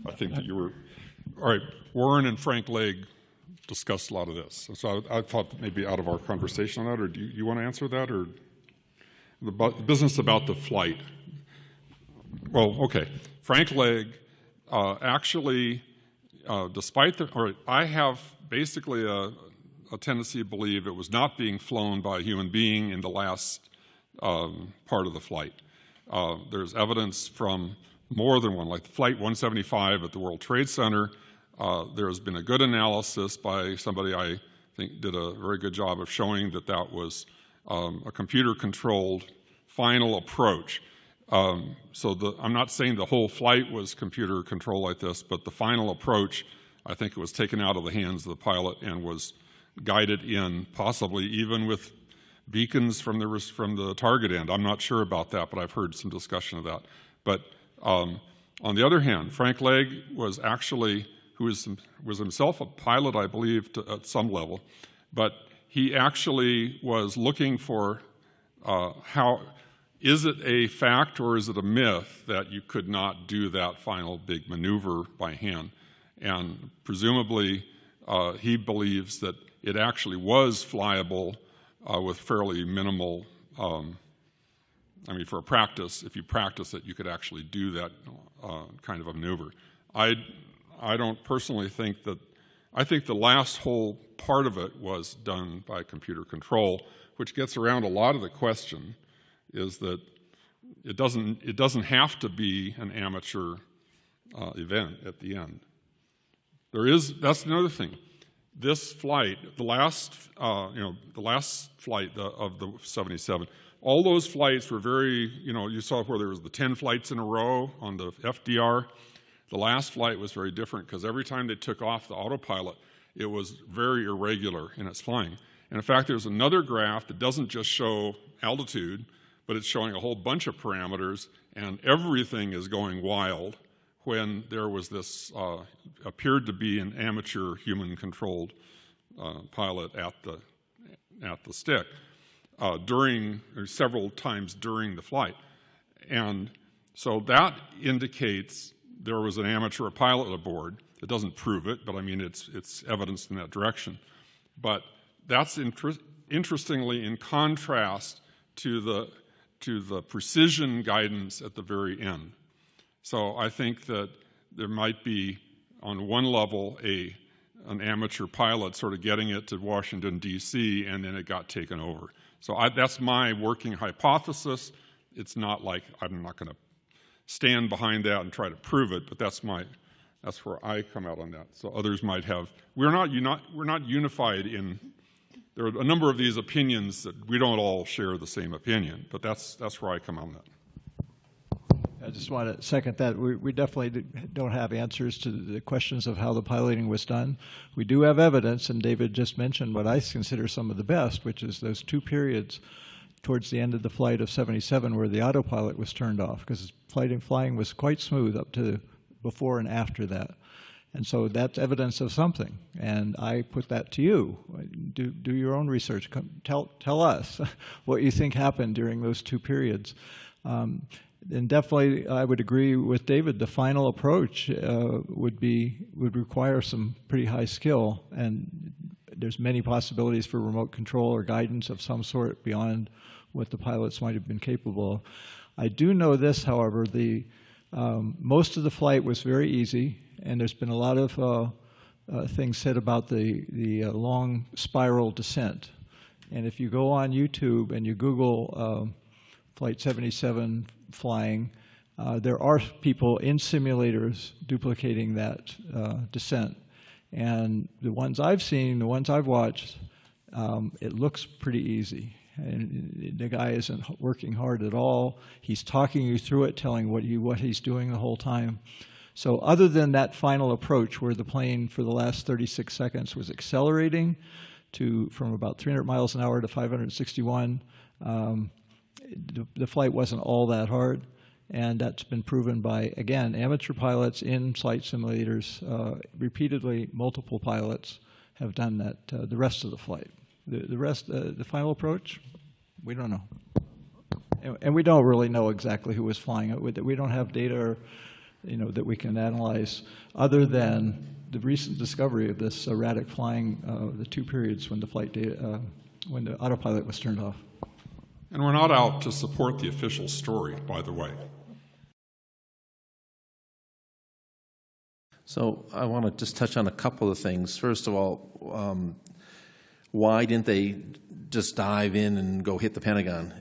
I think that you were... All right, Warren and Frank Legg discussed a lot of this. So I thought that maybe out of our conversation on that, or do you want to answer that, or the business about the flight? Well, okay. Frank Legg actually, despite the, all right, I have basically a tendency to believe it was not being flown by a human being in the last part of the flight. There's evidence from more than one, like Flight 175 at the World Trade Center. There has been a good analysis by somebody I think did a very good job of showing that that was a computer-controlled final approach. So I'm not saying the whole flight was computer controlled like this, but the final approach, I think it was taken out of the hands of the pilot and was guided in, possibly even with beacons from the target end. I'm not sure about that, but I've heard some discussion of that. But on the other hand, Frank Legg was actually, who was himself a pilot, I believe, at some level, but he actually was looking for how, is it a fact or is it a myth that you could not do that final big maneuver by hand? And presumably he believes that it actually was flyable with fairly minimal, I mean, for a practice, if you practice it, you could actually do that kind of a maneuver. I don't personally think that, I think the last whole part of it was done by computer control, which gets around a lot of the question, is that it doesn't have to be an amateur event at the end. That's another thing. This flight, the last flight of the 77, all those flights were very, you saw where there was the 10 flights in a row on the FDR. The last flight was very different because every time they took off the autopilot, it was very irregular in its flying. And in fact, there's another graph that doesn't just show altitude, but it's showing a whole bunch of parameters, and everything is going wild when there was this, appeared to be an amateur human-controlled pilot at the stick several times during the flight. And so that indicates there was an amateur pilot aboard. It doesn't prove it, but I mean it's evidence in that direction. But that's interestingly in contrast to the precision guidance at the very end. So I think that there might be on one level, an amateur pilot sort of getting it to Washington, D.C., and then it got taken over. So that's my working hypothesis. It's not like I'm not going to stand behind that and try to prove it, but that's where I come out on that. So others might have. We're not unified in. There are a number of these opinions that we don't all share the same opinion, but that's where I come out on that. I just want to second that. We definitely don't have answers to the questions of how the piloting was done. We do have evidence, and David just mentioned what I consider some of the best, which is those 2 periods towards the end of the flight of 77 where the autopilot was turned off, because flying was quite smooth up to before and after that. And so that's evidence of something, and I put that to you. Do your own research. Tell us what you think happened during those 2 periods. And definitely, I would agree with David. The final approach would require some pretty high skill, and there's many possibilities for remote control or guidance of some sort beyond what the pilots might have been capable of. I do know this, however, most of the flight was very easy, and there's been a lot of things said about the long spiral descent. And if you go on YouTube and you Google Flight 77 flying, there are people in simulators duplicating that descent. And the ones I've seen, the ones I've watched, it looks pretty easy. And the guy isn't working hard at all. He's talking you through it, telling what he's doing the whole time. So other than that final approach where the plane for the last 36 seconds was accelerating from about 300 miles an hour to 561, the flight wasn't all that hard. And that's been proven by, again, amateur pilots in flight simulators. Repeatedly, multiple pilots have done that the rest of the flight. The rest, the final approach, we don't know. And we don't really know exactly who was flying it. We don't have data, that we can analyze other than the recent discovery of this erratic flying, the 2 periods when the when the autopilot was turned off. And we're not out to support the official story, by the way. So I want to just touch on a couple of things. First of all, why didn't they just dive in and go hit the Pentagon?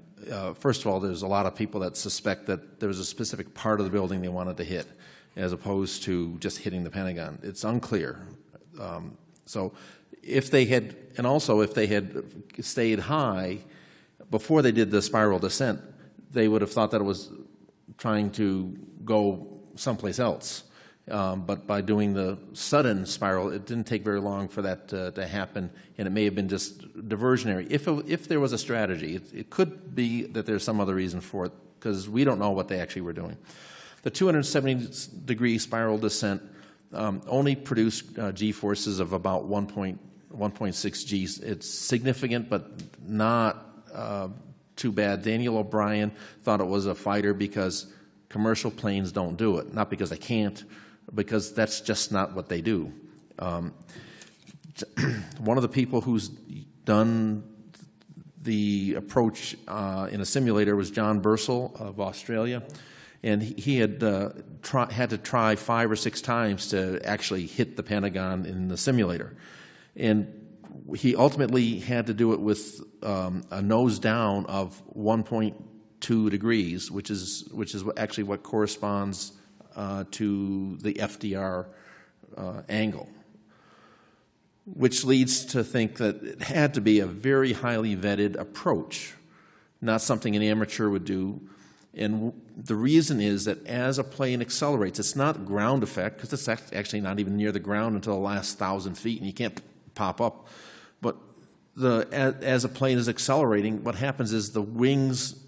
First of all, there's a lot of people that suspect that there was a specific part of the building they wanted to hit, as opposed to just hitting the Pentagon. It's unclear. So if they had, and also if they had stayed high before they did the spiral descent, they would have thought that it was trying to go someplace else. But by doing the sudden spiral, it didn't take very long for that to happen, and it may have been just diversionary. If there was a strategy, it could be that there's some other reason for it, because we don't know what they actually were doing. The 270-degree spiral descent only produced G-forces of about 1.6 Gs. It's significant, but not too bad. Daniel O'Brien thought it was a fighter because commercial planes don't do it, not because they can't, because that's just not what they do. One of the people who's done the approach in a simulator was John Bursell of Australia, and he had had to try 5 or 6 times to actually hit the Pentagon in the simulator. And he ultimately had to do it with a nose down of 1.2 degrees, which is actually what corresponds to the FDR angle, which leads to think that it had to be a very highly vetted approach, not something an amateur would do. And the reason is that as a plane accelerates, it's not ground effect, because it's actually not even near the ground until the last 1,000 feet, and you can't pop up. But as a plane is accelerating, what happens is the wings,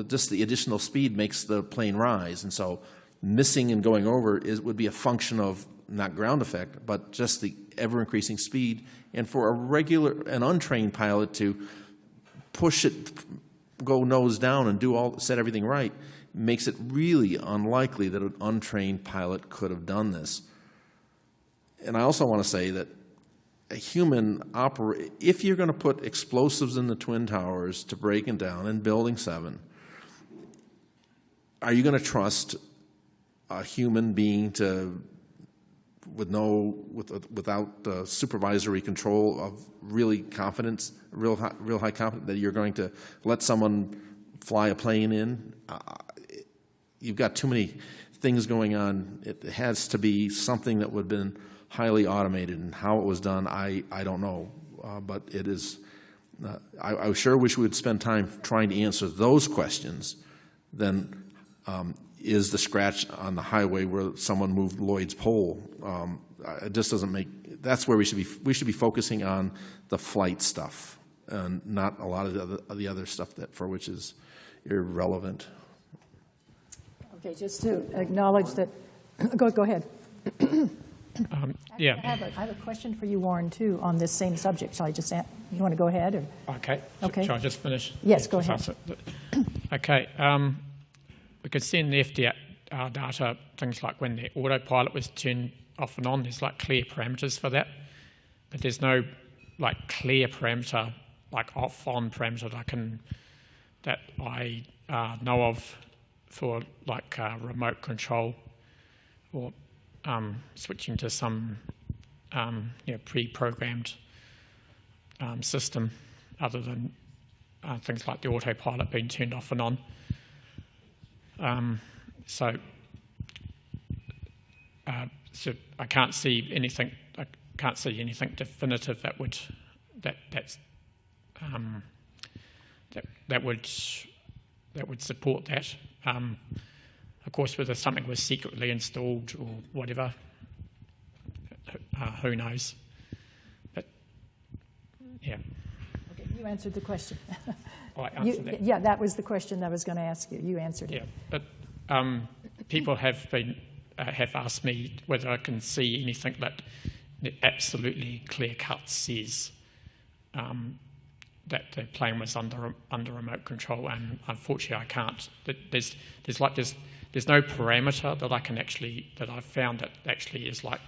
just the additional speed makes the plane rise, and so missing and going over would be a function of not ground effect, but just the ever-increasing speed. And for an untrained pilot to push it, go nose down and set everything right, makes it really unlikely that an untrained pilot could have done this. And I also want to say that a human if you're going to put explosives in the Twin Towers to break them down in Building 7, are you going to trust a human being to without supervisory control of real high confidence that you're going to let someone fly a plane in. You've got too many things going on. It has to be something that would have been highly automated, and how it was done, I don't know. But it is. I sure wish we would spend time trying to answer those questions than is the scratch on the highway where someone moved Lloyd's pole. It just doesn't make. That's where we should be focusing on the flight stuff and not a lot of the other stuff for which is irrelevant. Okay, just to acknowledge that, go ahead. Yeah. I have a question for you, Warren, too, on this same subject. Shall I just ask? You want to go ahead? Or? Okay. Okay. Shall I just finish? Yes, go ahead. Okay. We could see in the FDR data things like when the autopilot was turned off and on, there's like clear parameters for that. But there's no like clear parameter, like off-on parameter that I know of for like remote control or switching to some pre-programmed system other than things like the autopilot being turned off and on. So I can't see anything. I can't see anything definitive that would support that. Of course, whether something was secretly installed or whatever, who knows? But yeah. Okay, you answered the question. I answered that. Yeah, that was the question I was going to ask you. You answered it. Yeah, but people have asked me whether I can see anything that absolutely clear cut says that the plane was under remote control, and unfortunately I can't. There's no parameter that I've found that actually is like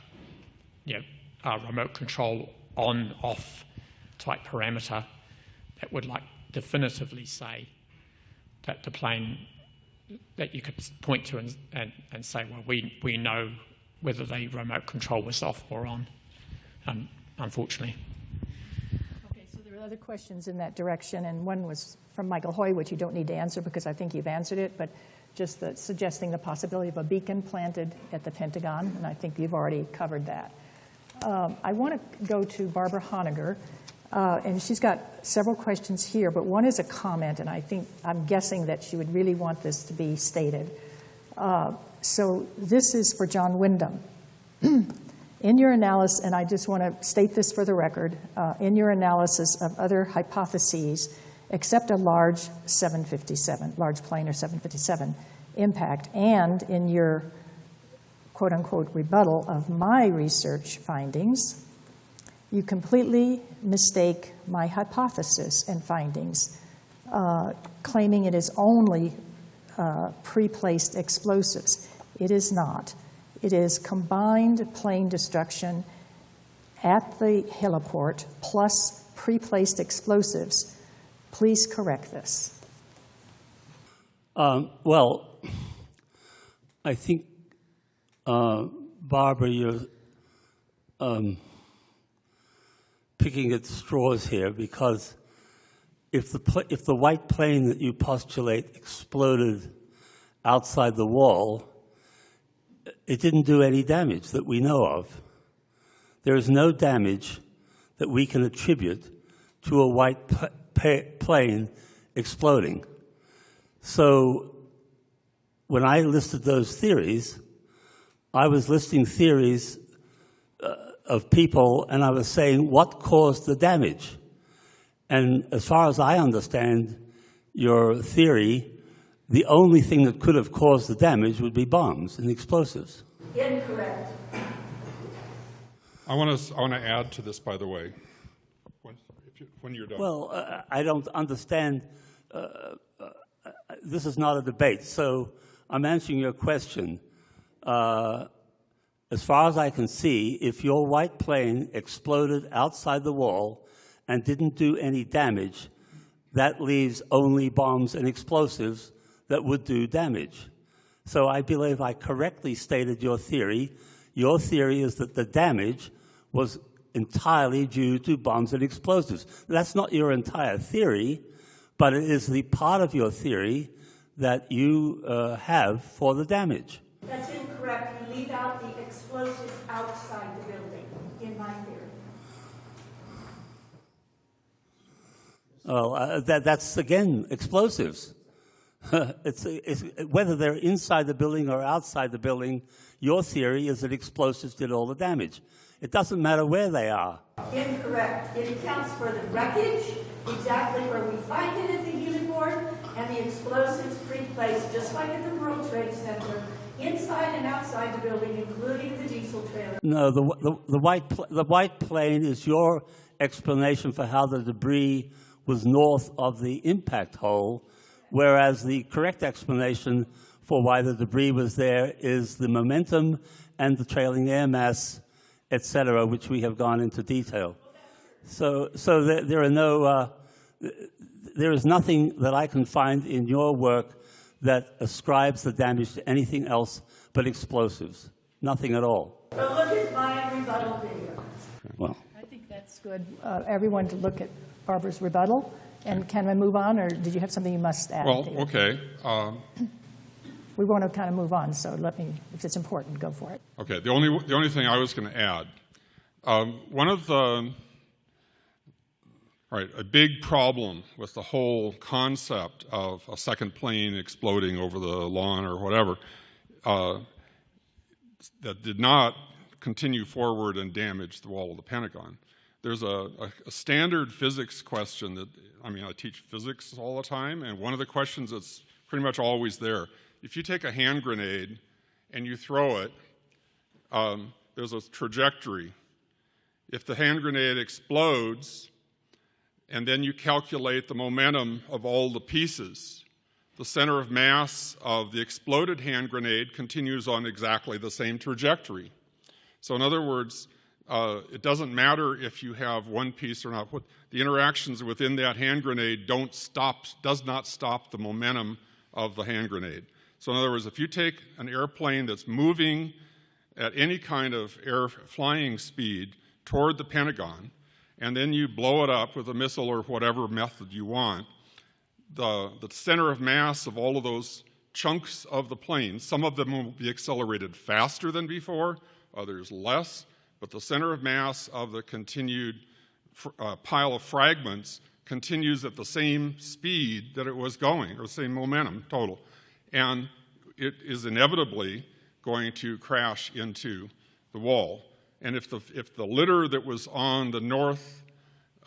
remote control on off type parameter that would like definitively say that the plane that you could point to and say, well, we know whether the remote control was off or on, unfortunately. Okay, so there are other questions in that direction, and one was from Michael Hoy, which you don't need to answer because I think you've answered it, but just suggesting the possibility of a beacon planted at the Pentagon, and I think you've already covered that. I want to go to Barbara Honegger, and she's got several questions here, but one is a comment, and I'm guessing that she would really want this to be stated. So this is for John Wyndham. In your analysis, and I just want to state this for the record, in your analysis of other hypotheses, except a large plane or 757 impact, and in your quote-unquote rebuttal of my research findings, you completely mistake my hypothesis and findings, claiming it is only pre-placed explosives. It is not. It is combined plane destruction at the heliport plus pre-placed explosives. Please correct this. Well, I think, Barbara, you're picking at straws here, because if the white plane that you postulate exploded outside the wall, it didn't do any damage that we know of. There is no damage that we can attribute to a white plane exploding. So when I listed those theories, I was listing theories of people, and I was saying what caused the damage. And as far as I understand your theory, the only thing that could have caused the damage would be bombs and explosives. Incorrect. I want to add to this, by the way, when you're done. Well, I don't understand. This is not a debate, so I'm answering your question. As far as I can see, if your white plane exploded outside the wall and didn't do any damage, that leaves only bombs and explosives that would do damage. So I believe I correctly stated your theory. Your theory is that the damage was entirely due to bombs and explosives. That's not your entire theory, but it is the part of your theory that you have for the damage. That's incorrect. You leave out the explosives outside the building, in my theory. Well, that's, again, explosives. it's whether they're inside the building or outside the building, your theory is that explosives did all the damage. It doesn't matter where they are. Incorrect. It accounts for the wreckage, exactly where we find it at the Unicorn, and the explosives pre-placed, just like at the World Trade Center, inside and outside the building, including the diesel trailer. No, the white plane is your explanation for how the debris was north of the impact hole, whereas the correct explanation for why the debris was there is the momentum and the trailing air mass, et cetera, which we have gone into detail. So there are no, there is nothing that I can find in your work that ascribes the damage to anything else but explosives. Nothing at all. So look at my rebuttal video. Well, I think that's good, everyone to look at Barbara's rebuttal. And can we move on, or did you have something you must add? Well, David? okay. We want to kind of move on, so let me, if it's important, go for it. Okay, the only thing I was going to add, one of the, right, a big problem with the whole concept of a second plane exploding over the lawn or whatever, that did not continue forward and damage the wall of the Pentagon. There's a standard physics question that, I mean, I teach physics all the time, and one of the questions that's pretty much always there, if you take a hand grenade and you throw it, there's a trajectory. If the hand grenade explodes, and then you calculate the momentum of all the pieces, the center of mass of the exploded hand grenade continues on exactly the same trajectory. So in other words, it doesn't matter if you have one piece or not. The interactions within that hand grenade does not stop the momentum of the hand grenade. So in other words, if you take an airplane that's moving at any kind of air flying speed toward the Pentagon, and then you blow it up with a missile or whatever method you want, the center of mass of all of those chunks of the plane, some of them will be accelerated faster than before, others less, but the center of mass of the continued pile of fragments continues at the same speed that it was going, or the same momentum total. And it is inevitably going to crash into the wall. And if the litter that was on the north,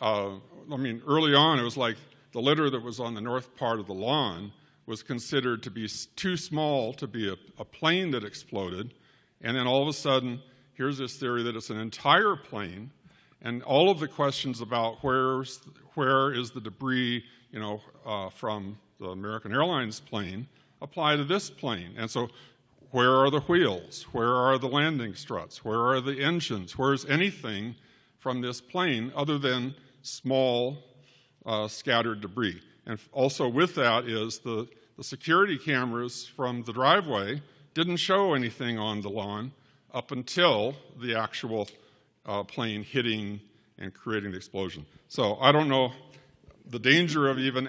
early on it was like the litter that was on the north part of the lawn was considered to be too small to be a plane that exploded. And then all of a sudden, here's this theory that it's an entire plane, and all of the questions about where is the debris, from the American Airlines plane apply to this plane. And so where are the wheels? Where are the landing struts? Where are the engines? Where's anything from this plane other than small scattered debris? And also with that is the security cameras from the driveway didn't show anything on the lawn up until the actual plane hitting and creating the explosion. So I don't know, the danger of even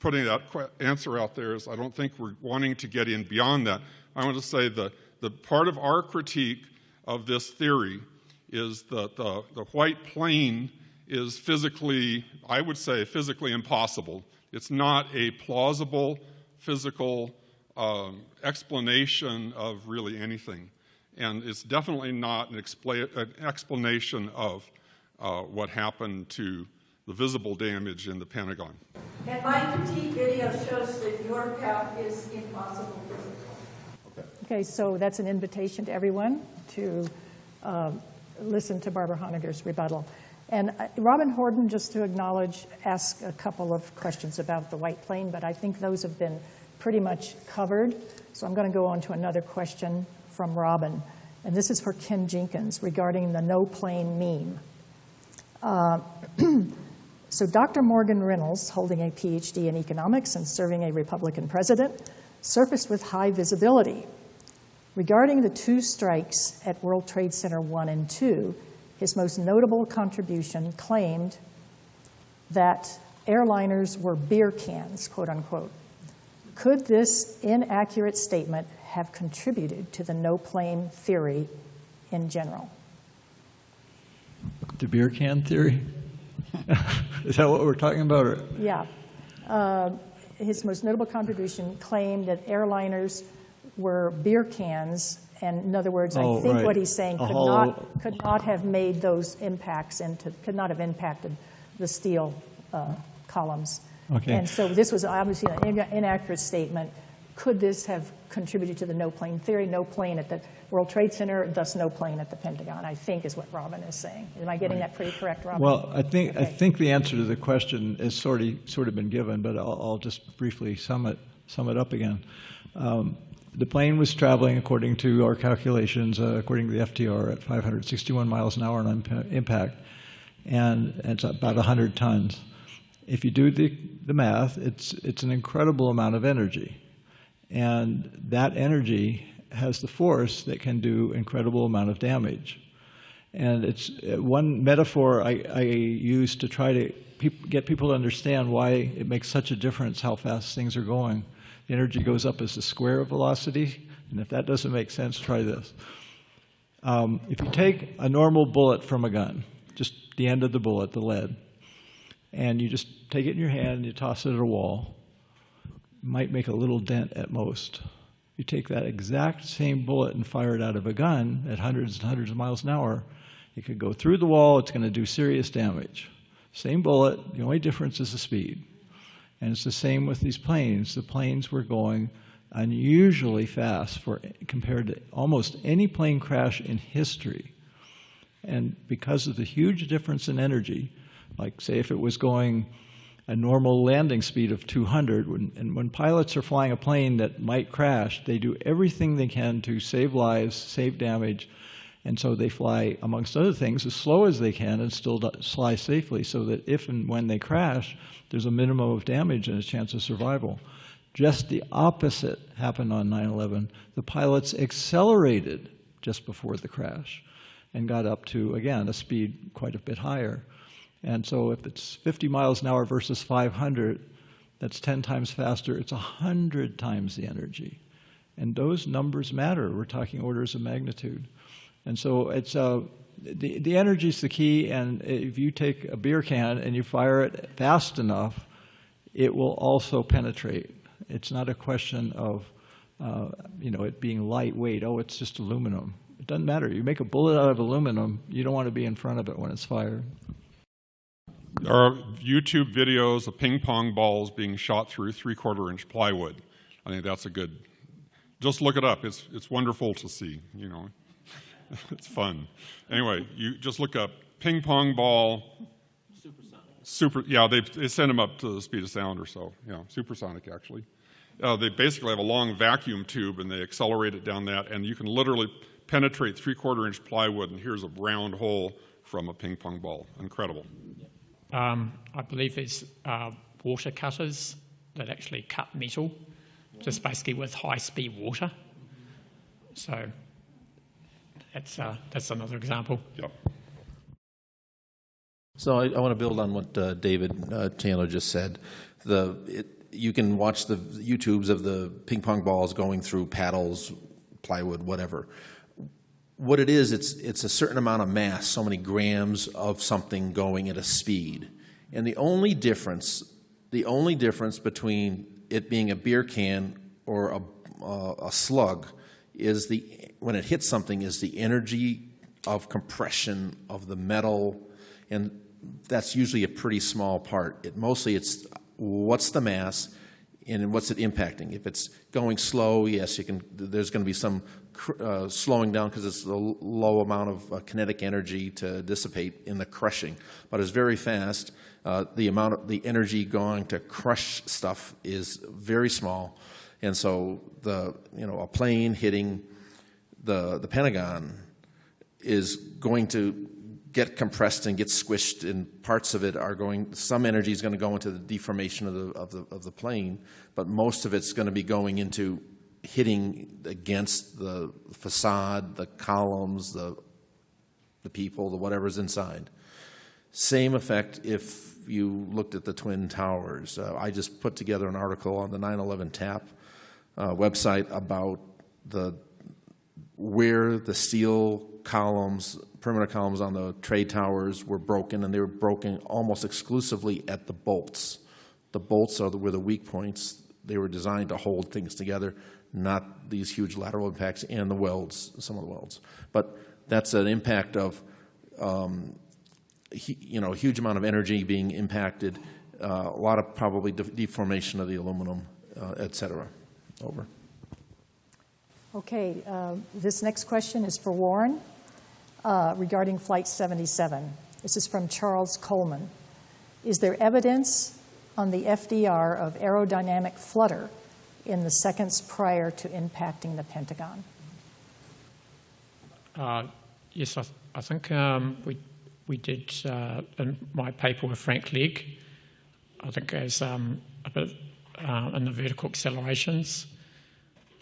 putting that answer out there is I don't think we're wanting to get in beyond that. I want to say the part of our critique of this theory is that the white plane is physically, I would say, physically impossible. It's not a plausible physical explanation of really anything. And it's definitely not an explanation of what happened to the visible damage in the Pentagon. And my critique video shows that your path is impossible physical. Okay, so that's an invitation to everyone to listen to Barbara Honegger's rebuttal. And Robin Horden, just to acknowledge, asked a couple of questions about the white plane, but I think those have been pretty much covered. So I'm going to go on to another question from Robin. And this is for Ken Jenkins regarding the no plane meme. So Dr. Morgan Reynolds, holding a PhD in economics and serving a Republican president, surfaced with high visibility. Regarding the two strikes at World Trade Center 1 and 2, his most notable contribution claimed that airliners were beer cans, quote unquote. Could this inaccurate statement have contributed to the no-plane theory in general? The beer can theory? Is that what we're talking about? Or? Yeah. His most notable contribution claimed that airliners were beer cans, and in other words, I think right. what he's saying could not have made those impacts could not have impacted the steel columns. Okay. And so this was obviously an inaccurate statement. Could this have contributed to the no-plane theory? No plane at the World Trade Center, thus no plane at the Pentagon, I think is what Robin is saying. Am I getting that pretty correct, Robin? Well, I think the answer to the question is sort of been given, but I'll just briefly sum it up again. The plane was traveling, according to our calculations, according to the FTR, at 561 miles an hour on impact, and it's about 100 tons. If you do the math, it's an incredible amount of energy. And that energy has the force that can do incredible amount of damage. And it's one metaphor I use to try to get people to understand why it makes such a difference how fast things are going. The energy goes up as the square of velocity, and if that doesn't make sense, try this. If you take a normal bullet from a gun, just the end of the bullet, the lead, and you just take it in your hand and you toss it at a wall, it might make a little dent at most. You take that exact same bullet and fire it out of a gun at hundreds and hundreds of miles an hour, it could go through the wall, it's going to do serious damage. Same bullet, the only difference is the speed. And it's the same with these planes. The planes were going unusually fast compared to almost any plane crash in history. And because of the huge difference in energy, like say if it was going a normal landing speed of 200, when pilots are flying a plane that might crash, they do everything they can to save lives, save damage, and so they fly, amongst other things, as slow as they can and still fly safely so that if and when they crash, there's a minimum of damage and a chance of survival. Just the opposite happened on 9/11. The pilots accelerated just before the crash and got up to, again, a speed quite a bit higher. And so if it's 50 miles an hour versus 500, that's 10 times faster. It's 100 times the energy. And those numbers matter. We're talking orders of magnitude. And so it's the energy is the key, and if you take a beer can and you fire it fast enough, it will also penetrate. It's not a question of it being lightweight. Oh, it's just aluminum. It doesn't matter. You make a bullet out of aluminum, you don't want to be in front of it when it's fired. There are YouTube videos of ping pong balls being shot through 3/4-inch plywood. I think that's a good. Just look it up. It's wonderful to see. It's fun. Anyway, you just look up ping pong ball. Supersonic. Yeah, they send them up to the speed of sound or so. Yeah, supersonic actually. They basically have a long vacuum tube and they accelerate it down that, and you can literally penetrate 3/4-inch plywood, and here's a round hole from a ping pong ball. Incredible. I believe there's water cutters that actually cut metal, just basically with high-speed water. So that's another example. Yep. So I want to build on what David Chandler just said. You can watch the YouTubes of the ping pong balls going through paddles, plywood, whatever. What it is, it's a certain amount of mass, so many grams of something going at a speed. And the only difference between it being a beer can or a slug is when it hits something is the energy of compression of the metal, and that's usually a pretty small part. Mostly it's what's the mass and what's it impacting. If it's going slow, yes, there's going to be some slowing down because it's a low amount of kinetic energy to dissipate in the crushing. But it's very fast. The energy going to crush stuff is very small, and so a plane hitting the Pentagon is going to get compressed and get squished, and parts of it some energy is going to go into the deformation of the plane, but most of it's going to be going into hitting against the facade, the columns, the people, the whatever's inside. Same effect if you looked at the Twin Towers. I just put together an article on the 9/11 TAP website about where the steel columns, perimeter columns on the trade towers were broken, and they were broken almost exclusively at the bolts. The bolts were the weak points. They were designed to hold things together, not these huge lateral impacts and the welds, some of the welds. But that's an impact of, a huge amount of energy being impacted, a lot of probably deformation of the aluminum, et cetera. Over. Okay, this next question is for Warren regarding Flight 77. This is from Charles Coleman. Is there evidence on the FDR of aerodynamic flutter in the seconds prior to impacting the Pentagon? Yes, I think we did in my paper with Frank Legg. I think as a bit in the vertical accelerations,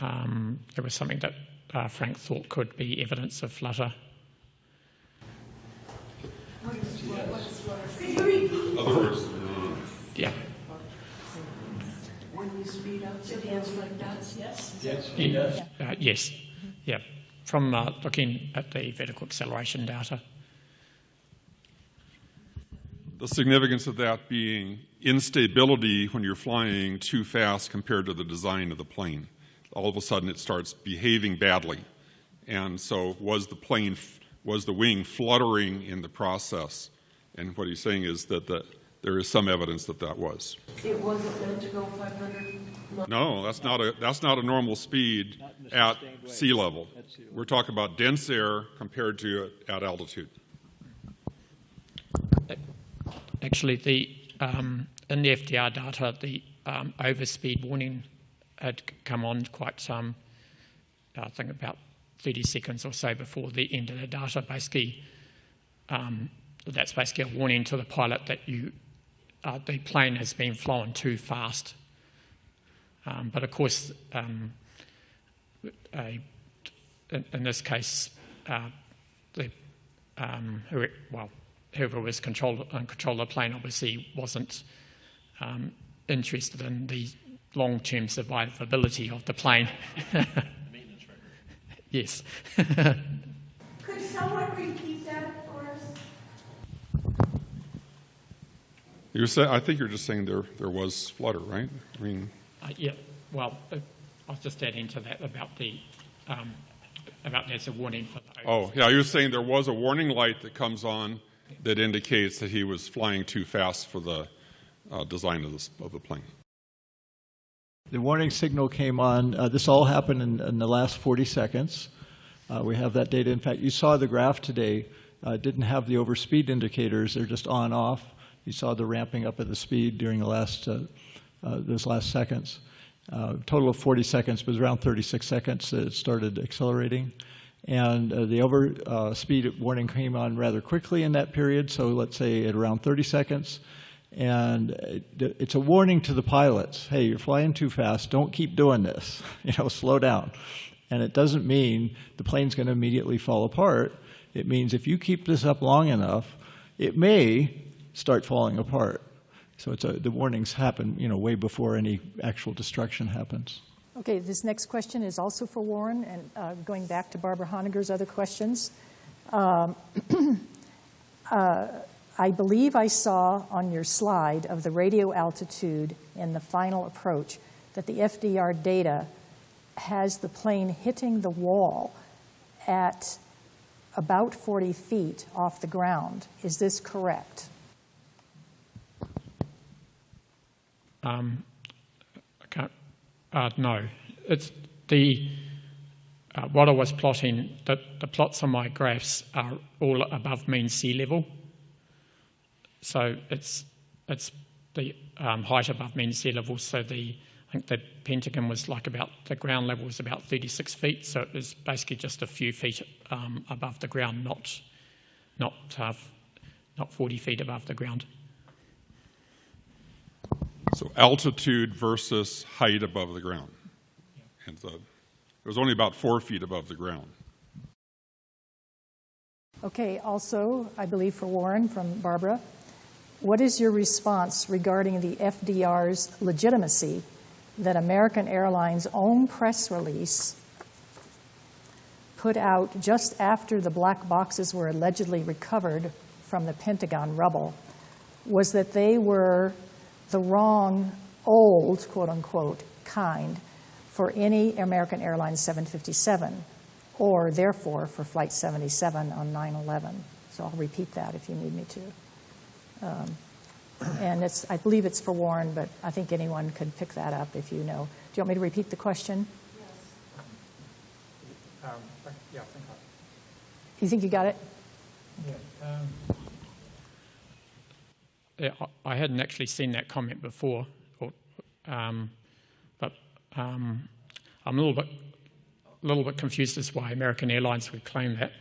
there was something that Frank thought could be evidence of flutter. Yeah. When you speed up, it hands like that? Yes. Yes. Yeah. From looking at the vertical acceleration data. The significance of that being instability when you're flying too fast compared to the design of the plane. All of a sudden it starts behaving badly. And so was the wing fluttering in the process? And what he's saying is that there is some evidence that was. It wasn't meant to go 500 miles? No, that's not a normal speed at sea level. We're talking about dense air compared to at altitude. Actually, in the FDR data, the overspeed warning had come on quite I think about 30 seconds or so before the end of the data. Basically, that's basically a warning to the pilot that the plane has been flown too fast. But of course, in this case, whoever was control of the plane obviously wasn't interested in the long-term survivability of the plane. Maintenance record. Yes. Could someone repeat that for us? I think you're just saying there was flutter, right? I mean, Yeah. Well, I was just adding to that about there's a warning for the. oh yeah, you're saying there was a warning light that comes on that indicates that he was flying too fast for the design of the plane. The warning signal came on. This all happened in the last 40 seconds. We have that data. In fact, you saw the graph today. Didn't have the overspeed indicators. They're just on off. You saw the ramping up of the speed during the those last seconds. Total of 40 seconds, but it was around 36 seconds that it started accelerating. And the overspeed warning came on rather quickly in that period, so let's say at around 30 seconds. And it's a warning to the pilots, hey, you're flying too fast, don't keep doing this, slow down. And it doesn't mean the plane's going to immediately fall apart. It means if you keep this up long enough, it may start falling apart. So the warnings happen, way before any actual destruction happens. Okay, this next question is also for Warren, and going back to Barbara Honegger's other questions. I believe I saw on your slide of the radio altitude in the final approach that the FDR data has the plane hitting the wall at about 40 feet off the ground. Is this correct? No. It's what I was plotting, the plots on my graphs are all above mean sea level. So it's the height above mean sea level. So I think the Pentagon was the ground level was about 36 feet. So it was basically just a few feet above the ground, not 40 feet above the ground. So altitude versus height above the ground. and it was only about 4 feet above the ground. Okay, also, I believe for Warren from Barbara, what is your response regarding the FDR's legitimacy that American Airlines' own press release put out just after the black boxes were allegedly recovered from the Pentagon rubble was that they were the wrong, old, quote-unquote, kind for any American Airlines 757, or therefore for Flight 77 on 9/11. So I'll repeat that if you need me to. And I believe it's for Warren, but I think anyone could pick that up if you know. Do you want me to repeat the question? Yeah, I think You think you got it? yeah, I hadn't actually seen that comment before, but I'm a little bit confused as to why American Airlines would claim that.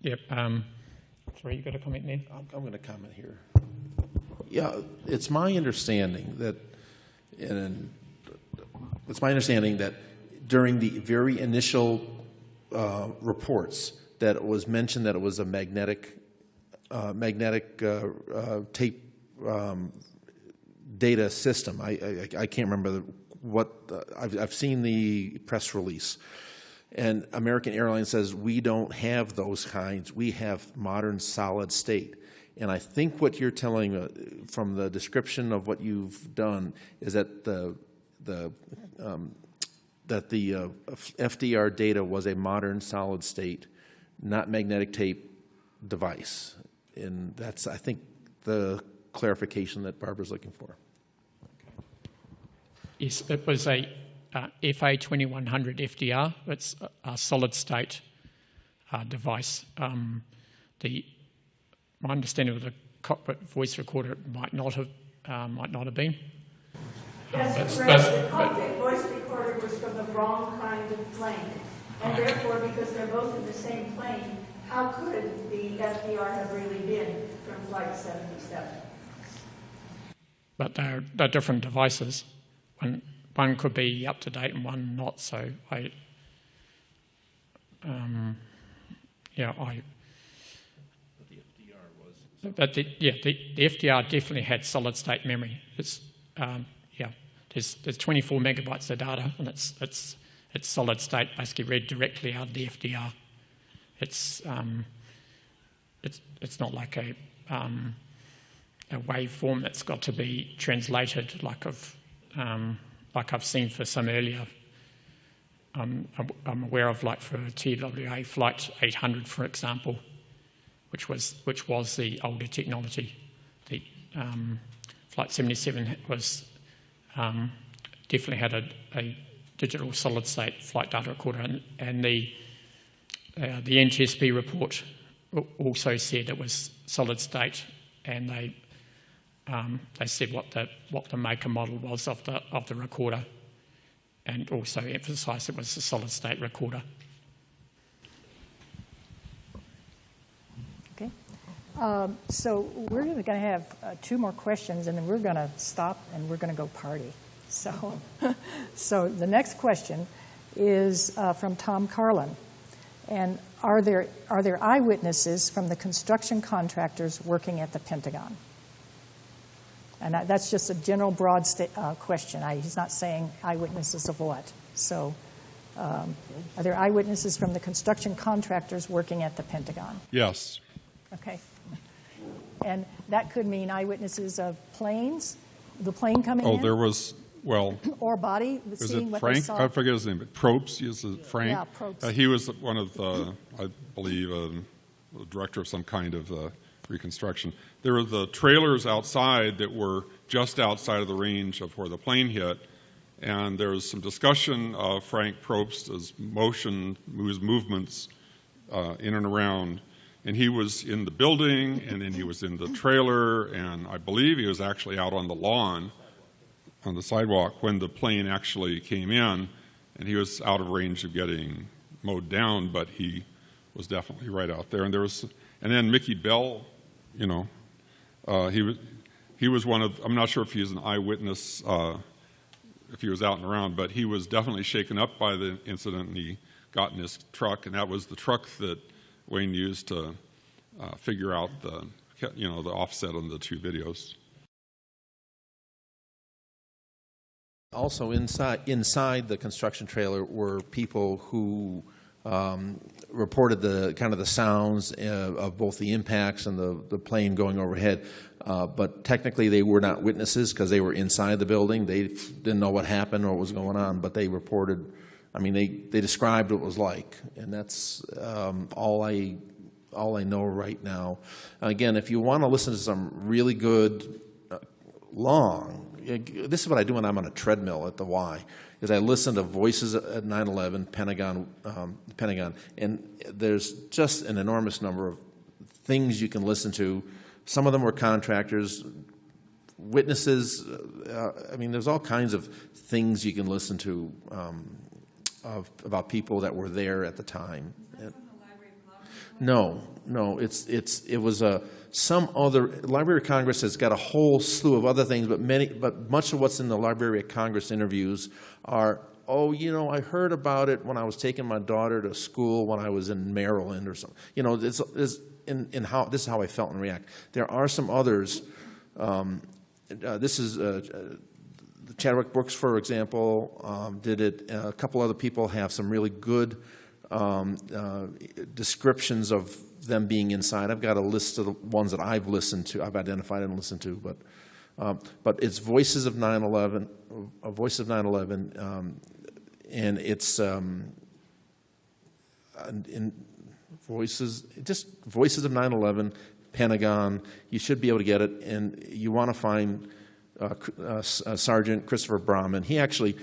Yep. Sorry, you got a comment there? I'm going to comment here. Yeah, it's my understanding that, during the very initial reports that it was mentioned that it was a magnetic tape data system. I can't remember what I've seen the press release. And American Airlines says, we don't have those kinds. We have modern solid state. And I think what you're telling from the description of what you've done is that the FDR data was a modern solid state, not magnetic tape device. And that's, I think, the clarification that Barbara's looking for. Yes, it was a FA 2100 FDR. It's a solid state device. My understanding of the cockpit voice recorder might not have been. That's correct. The cockpit voice recorder was from the wrong kind of plane, and therefore, because they're both in the same plane, how could the FDR have really been from Flight 77? But they're different devices. One could be up to date and one not. So But the FDR definitely had solid state memory. It's there's 24 megabytes of data, and it's solid state, basically read directly out of the FDR. It's not like a waveform that's got to be translated like I've seen for some earlier. I'm aware of, like for TWA Flight 800, for example, which was the older technology. The Flight 77 was definitely had a digital solid state flight data recorder, and the NTSB report also said it was solid state, and they said what the make and model was of the recorder, and also emphasised it was a solid state recorder. Okay. So we're going to have 2 more questions, and then we're going to stop and we're going to go party. So, so the next question is from Tom Carlin, and are there eyewitnesses from the construction contractors working at the Pentagon? And that's just a general broad question. He's not saying eyewitnesses of what. So are there eyewitnesses from the construction contractors working at the Pentagon? Yes. Okay. And that could mean eyewitnesses of planes, the plane coming in? Oh, there was, well... or body, was seeing it what Frank? they saw? I forget his name, but Probst, yes, Frank. Yeah, Probst. He was one of the, I believe, the director of some kind of reconstruction. There were the trailers outside that were just outside of the range of where the plane hit, and there was some discussion of Frank Probst's movements in and around, and he was in the building, and then he was in the trailer, and I believe he was actually out on the lawn, on the sidewalk, when the plane actually came in, and he was out of range of getting mowed down, but he was definitely right out there. And then Mickey Bell, he was one of, I'm not sure if he's an eyewitness if he was out and around, but he was definitely shaken up by the incident, and he got in his truck, and that was the truck that Wayne used to figure out the offset on the two videos. Also inside the construction trailer were people who reported the sounds of both the impacts and the plane going overhead. But technically they were not witnesses because they were inside the building. They didn't know what happened or what was going on, but they reported, they described what it was like. And that's all I know right now. Again, if you want to listen to some really good, long, this is what I do when I'm on a treadmill at the Y, is I listen to Voices at 9/11, Pentagon, and there's just an enormous number of things you can listen to. Some of them were contractors, witnesses. There's all kinds of things you can listen to about people that were there at the time. No. It was some other. Library of Congress has got a whole slew of other things, but much of what's in the Library of Congress interviews are, I heard about it when I was taking my daughter to school when I was in Maryland or something. This is how I felt and react. There are some others. This is Chadwick Brooks, for example, did it. A couple other people have some really good descriptions of them being inside. I've got a list of the ones that I've listened to, I've identified and listened to, but it's Voices of 9/11, Voice of 9/11, and it's in Voices of 9/11, Pentagon. You should be able to get it, and you want to find Sergeant Christopher Brahman. He actually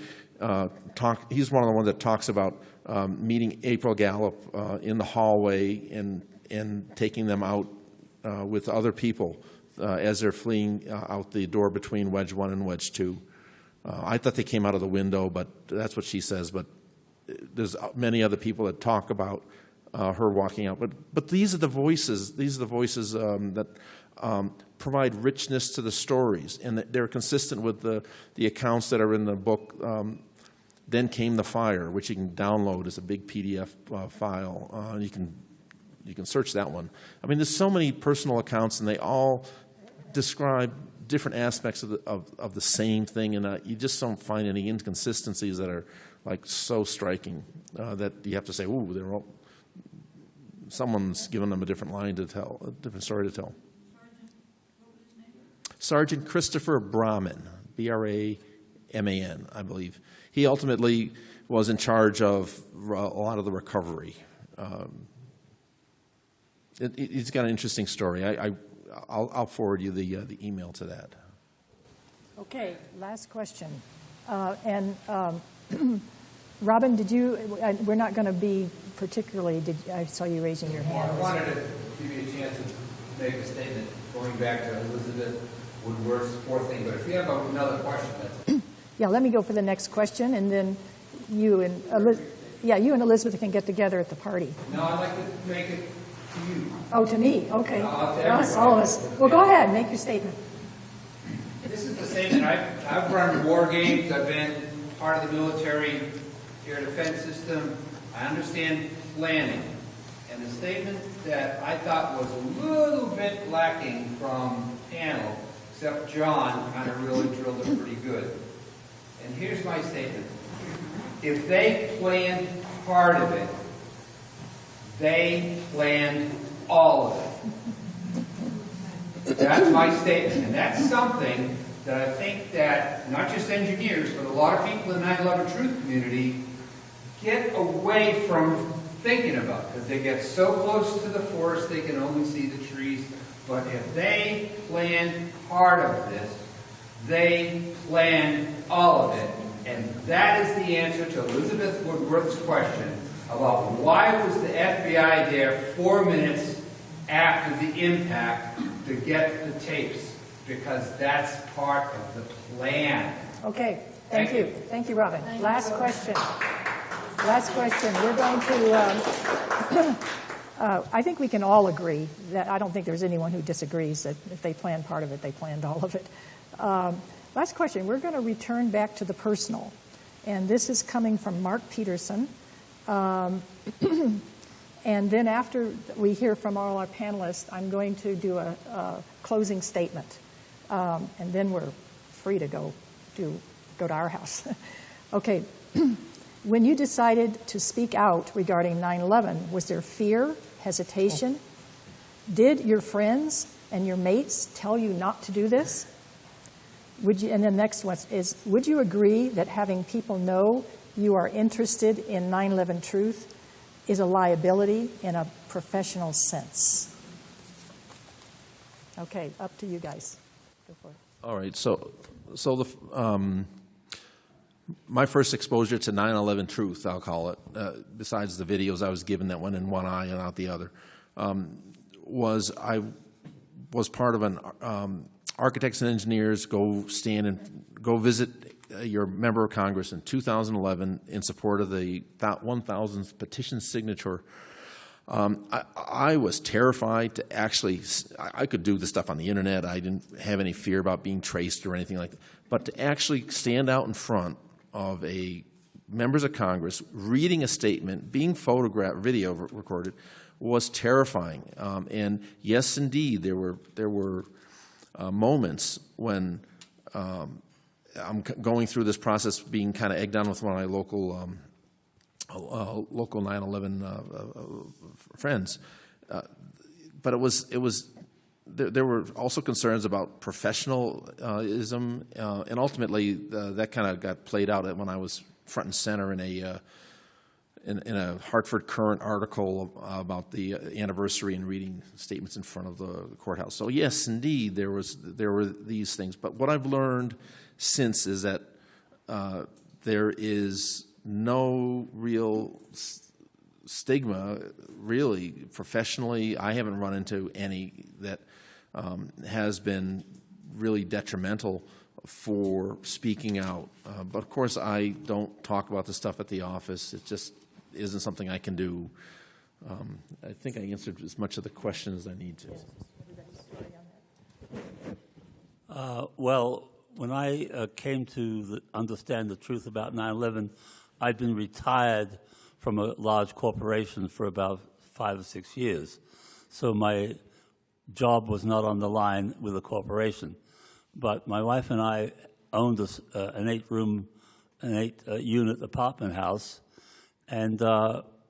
he's one of the ones that talks about meeting April Gallup in the hallway and taking them out with other people as they're fleeing out the door between Wedge 1 and Wedge 2. I thought they came out of the window, but that's what she says. But there's many other people that talk about her walking out. But these are the voices. These are the voices that provide richness to the stories, and they're consistent with the accounts that are in the book. Then Came the Fire, which you can download as a big PDF file. You can search that one. There's so many personal accounts, and they all describe different aspects of the same thing, and you just don't find any inconsistencies that are so striking that you have to say, "Ooh, someone's given them a different line to tell, a different story to tell." Sergeant Christopher Brahman, Braman, I believe. He ultimately was in charge of a lot of the recovery. He's got an interesting story. I'll forward you the email to that. Okay, last question. Robin, did you? We're not going to be particularly. I saw you raising your hand. I wanted to give you a chance to make a statement going back to Elizabeth Woodworth's fourth thing. But if you have another question, that's. Yeah, let me go for the next question, and then you and Elizabeth can get together at the party. No, I'd like to make it to you. Oh, to me? Okay. Us, all of us. Well, go ahead. Make your statement. This is the statement. I've run war games. I've been part of the military air defense system. I understand planning. And the statement that I thought was a little bit lacking from panel, except John kind of really drilled it pretty good. And here's my statement. If they planned part of it, they planned all of it. That's my statement. And that's something that I think that not just engineers, but a lot of people in the 9/11 Truth community get away from thinking about, because they get so close to the forest they can only see the trees. But if they planned part of this, they planned all of it. And that is the answer to Elizabeth Woodworth's question about why was the FBI there 4 minutes after the impact to get the tapes, because that's part of the plan. Okay, thank you. Thank you, Robin. Last question. Last question. We're going to, I think we can all agree that I don't think there's anyone who disagrees that if they planned part of it, they planned all of it. Last question. We're going to return back to the personal. And this is coming from Mark Peterson. And then after we hear from all our panelists, I'm going to do a closing statement. And then we're free to go to our house. Okay. When you decided to speak out regarding 9/11, was there fear, hesitation? Did your friends and your mates tell you not to do this? And then the next one is, would you agree that having people know you are interested in 9/11 truth is a liability in a professional sense? Okay, up to you guys. Go for it. All right, so my first exposure to 9/11 truth, I'll call it, besides the videos I was given that went in one eye and out the other, was I was part of an Architects and Engineers go visit your member of Congress in 2011 in support of the 1,000th petition signature. I was terrified to actually, I could do the stuff on the internet. I didn't have any fear about being traced or anything like that. But to actually stand out in front of members of Congress, reading a statement, being photographed, video recorded, was terrifying. And yes, indeed, there were moments when I'm going through this process, being kind of egged on with one of my local 9/11 friends, but there were also concerns about professionalism, and ultimately that kind of got played out when I was front and center in a Hartford Current article about the anniversary and reading statements in front of the courthouse. So yes, indeed, there were these things. But what I've learned since is that there is no real stigma, really, professionally. I haven't run into any that has been really detrimental for speaking out. But of course, I don't talk about this stuff at the office. It just isn't something I can do. I think I answered as much of the questions as I need to. Well, when I came to understand the truth about 9/11, I'd been retired from a large corporation for about 5 or 6 years. So my job was not on the line with the corporation. But my wife and I owned an 8-unit apartment house, and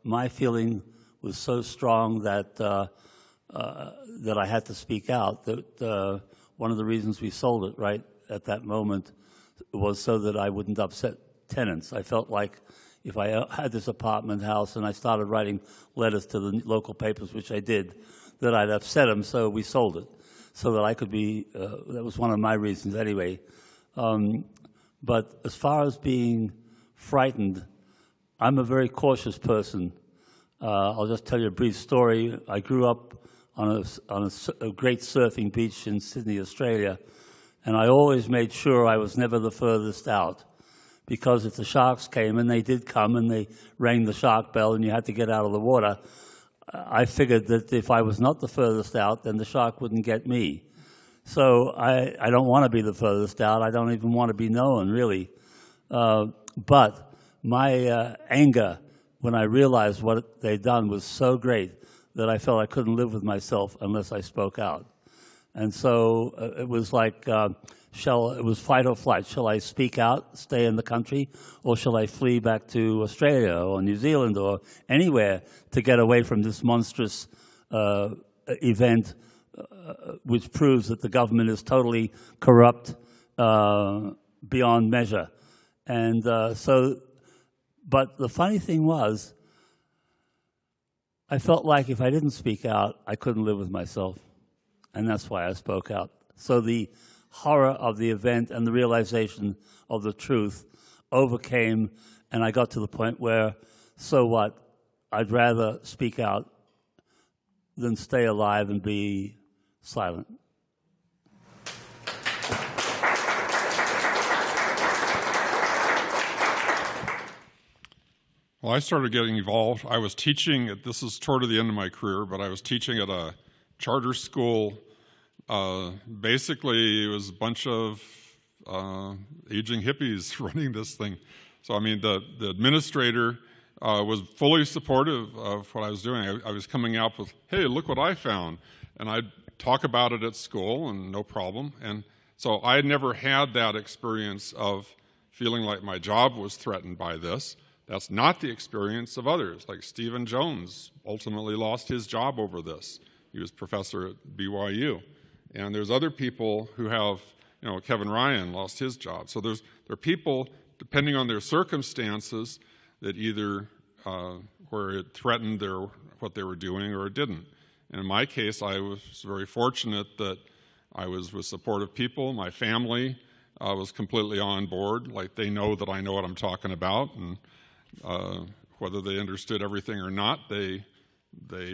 my feeling was so strong that that I had to speak out. That one of the reasons we sold it right at that moment was so that I wouldn't upset tenants. I felt like if I had this apartment house and I started writing letters to the local papers, which I did, that I'd upset them, so we sold it, so that I could be, that was one of my reasons anyway. But as far as being frightened, I'm a very cautious person. I'll just tell you a brief story. I grew up on a great surfing beach in Sydney, Australia, and I always made sure I was never the furthest out, because if the sharks came, and they did come, and they rang the shark bell and you had to get out of the water, I figured that if I was not the furthest out, then the shark wouldn't get me. So I don't want to be the furthest out. I don't even want to be known, really. But my anger when I realized what they'd done was so great that I felt I couldn't live with myself unless I spoke out. And so it was like, it was fight or flight. Shall I speak out, stay in the country, or shall I flee back to Australia or New Zealand or anywhere to get away from this monstrous event which proves that the government is totally corrupt beyond measure? And but the funny thing was, I felt like if I didn't speak out, I couldn't live with myself. And that's why I spoke out. So the horror of the event and the realization of the truth overcame, and I got to the point where, so what? I'd rather speak out than stay alive and be silent. Well, I started getting involved. I was teaching, this is toward the end of my career, but I was teaching at a charter school. Basically, it was a bunch of aging hippies running this thing. So, I mean, the administrator was fully supportive of what I was doing. I was coming out with, hey, look what I found. And I'd talk about it at school, and no problem. And so I had never had that experience of feeling like my job was threatened by this. That's not the experience of others. Like Stephen Jones ultimately lost his job over this. He was professor at BYU. And there's other people who have, you know, Kevin Ryan lost his job. So there are people, depending on their circumstances, that either where it threatened what they were doing or it didn't. And in my case, I was very fortunate that I was with supportive people. My family was completely on board. Like, they know that I know what I'm talking about, and whether they understood everything or not, they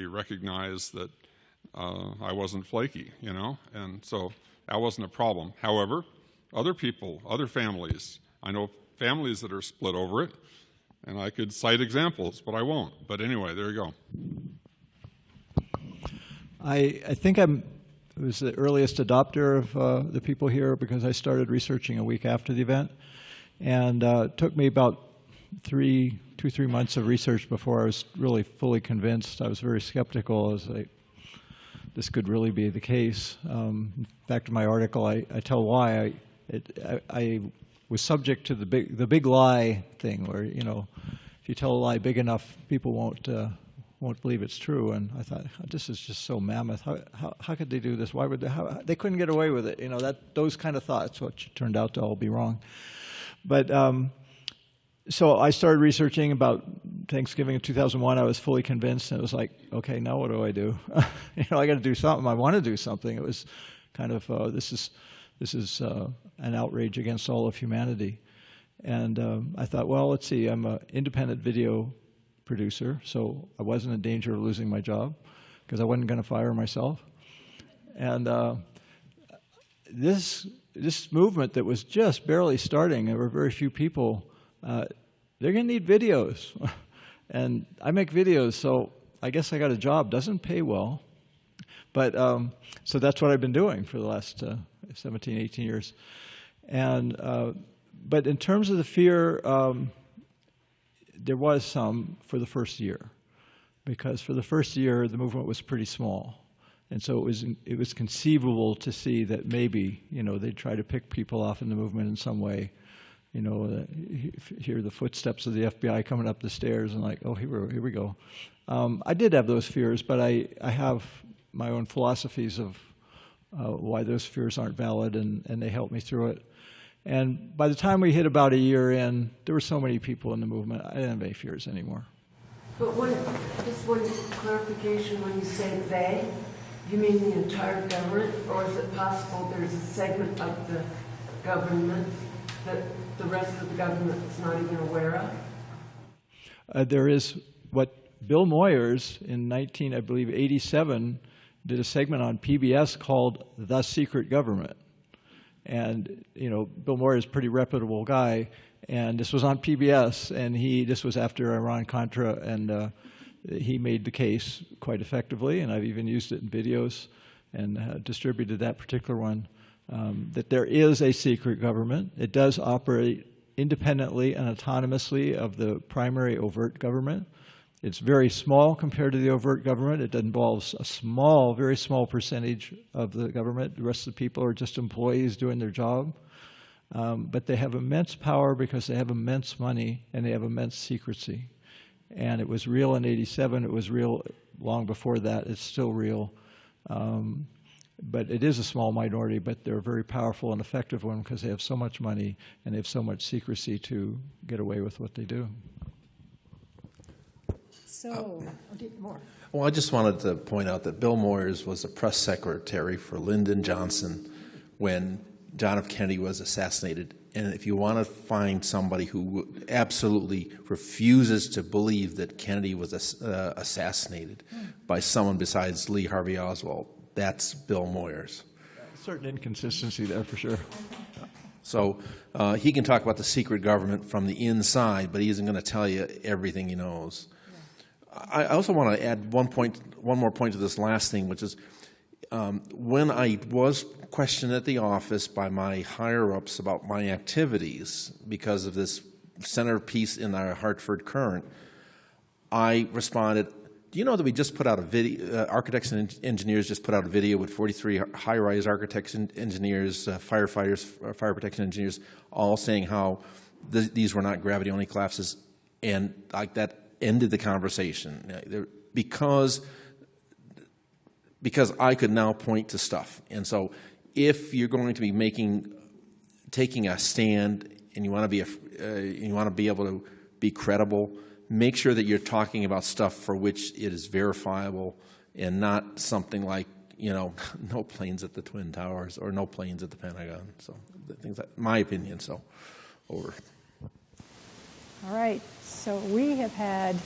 recognized that I wasn't flaky, you know, and so that wasn't a problem. However, other people, other families, I know families that are split over it, and I could cite examples, but I won't. But anyway, there you go. I think I was the earliest adopter of the people here because I started researching a week after the event, and it took me about 3 months of research before I was really fully convinced. I was very skeptical. I was like, this could really be the case. Back to my article, I tell why I was subject to the big lie thing, where, you know, if you tell a lie big enough, people won't believe it's true. And I thought, this is just so mammoth. How could they do this? Why would they couldn't get away with it? You know, those kind of thoughts, which turned out to all be wrong. But so I started researching about Thanksgiving of 2001. I was fully convinced, and it was like, okay, now what do I do? You know, I got to do something. I want to do something. It was kind of this is an outrage against all of humanity. And I thought, well, let's see. I'm an independent video producer, so I wasn't in danger of losing my job because I wasn't going to fire myself. And this movement that was just barely starting, there were very few people. They're going to need videos. And I make videos, so I guess I got a job. Doesn't pay well. But so that's what I've been doing for the last 17, 18 years. And but in terms of the fear, there was some for the first year, because for the first year the movement was pretty small, and so it was conceivable to see that maybe, you know, they'd try to pick people off in the movement in some way. You know, hear the footsteps of the FBI coming up the stairs and like, oh, here we go. I did have those fears, but I have my own philosophies of why those fears aren't valid, and they helped me through it. And by the time we hit about a year in, there were so many people in the movement, I didn't have any fears anymore. But just one clarification, when you say they, you mean the entire government, or is it possible there's a segment of the government that the rest of the government is not even aware of? There is what Bill Moyers in 1987 did a segment on PBS called The Secret Government. And, you know, Bill Moyers is a pretty reputable guy, and this was on PBS, and this was after Iran-Contra, and he made the case quite effectively, and I've even used it in videos and distributed that particular one, that there is a secret government. It does operate independently and autonomously of the primary overt government. It's very small compared to the overt government. It involves a small, very small percentage of the government. The rest of the people are just employees doing their job. But they have immense power because they have immense money and they have immense secrecy. And it was real in '87. It was real long before that. It's still real. But it is a small minority, but they're a very powerful and effective one because they have so much money and they have so much secrecy to get away with what they do. So, more. Well, I just wanted to point out that Bill Moyers was a press secretary for Lyndon Johnson when John F. Kennedy was assassinated. And if you want to find somebody who absolutely refuses to believe that Kennedy was assassinated by someone besides Lee Harvey Oswald, that's Bill Moyers. Certain inconsistency there for sure. So he can talk about the secret government from the inside, but he isn't going to tell you everything he knows. I also want to add one more point to this last thing, which is when I was questioned at the office by my higher-ups about my activities because of this centerpiece in our Hartford Current, I responded, do you know that we just put out a video, architects and engineers just put out a video with 43 high-rise architects and engineers, firefighters, fire protection engineers, all saying how these were not gravity-only collapses, and like that ended the conversation. Because I could now point to stuff. And so if you're going to be taking a stand and you want to be able to be credible, make sure that you're talking about stuff for which it is verifiable and not something like, no planes at the Twin Towers or no planes at the Pentagon. So things like, my opinion, so over. All right, so we have had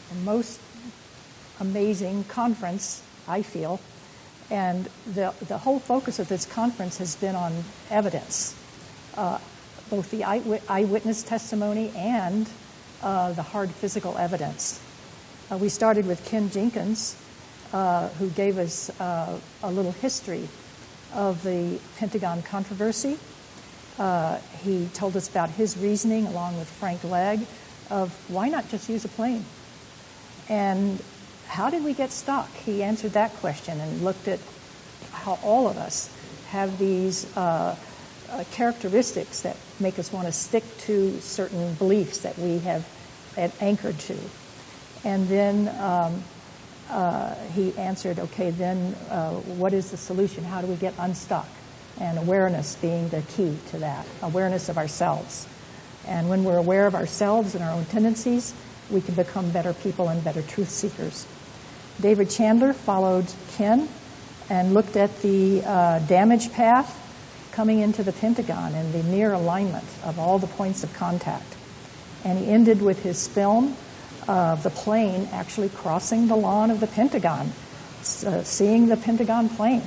the most amazing conference, I feel, and the whole focus of this conference has been on evidence, both the eyewitness testimony and the hard physical evidence. We started with Ken Jenkins, who gave us a little history of the Pentagon controversy. He told us about his reasoning, along with Frank Legg, of why not just use a plane? And how did we get stuck? He answered that question and looked at how all of us have these characteristics that make us want to stick to certain beliefs that we have anchored to. And then he answered, okay, then what is the solution? How do we get unstuck? And awareness being the key to that, awareness of ourselves. And when we're aware of ourselves and our own tendencies, we can become better people and better truth seekers. David Chandler followed Ken and looked at the damage path coming into the Pentagon and the near alignment of all the points of contact. And he ended with his film of the plane actually crossing the lawn of the Pentagon, seeing the Pentagon plane.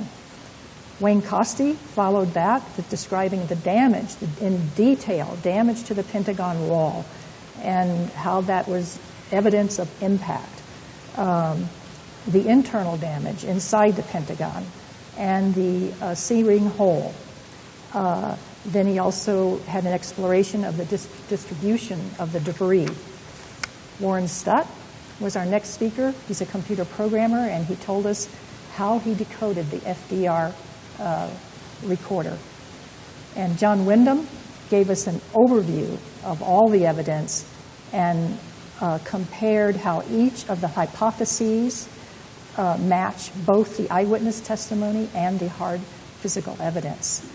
Wayne Costi followed that, describing the damage in detail, damage to the Pentagon wall, and how that was evidence of impact. The internal damage inside the Pentagon and the sea-ring hole. Then he also had an exploration of the distribution of the debris. Warren Stutt was our next speaker. He's a computer programmer, and he told us how he decoded the FDR recorder. And John Wyndham gave us an overview of all the evidence and compared how each of the hypotheses match both the eyewitness testimony and the hard physical evidence,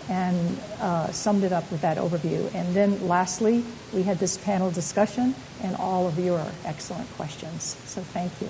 and summed it up with that overview. And then lastly, we had this panel discussion and all of your excellent questions. So thank you.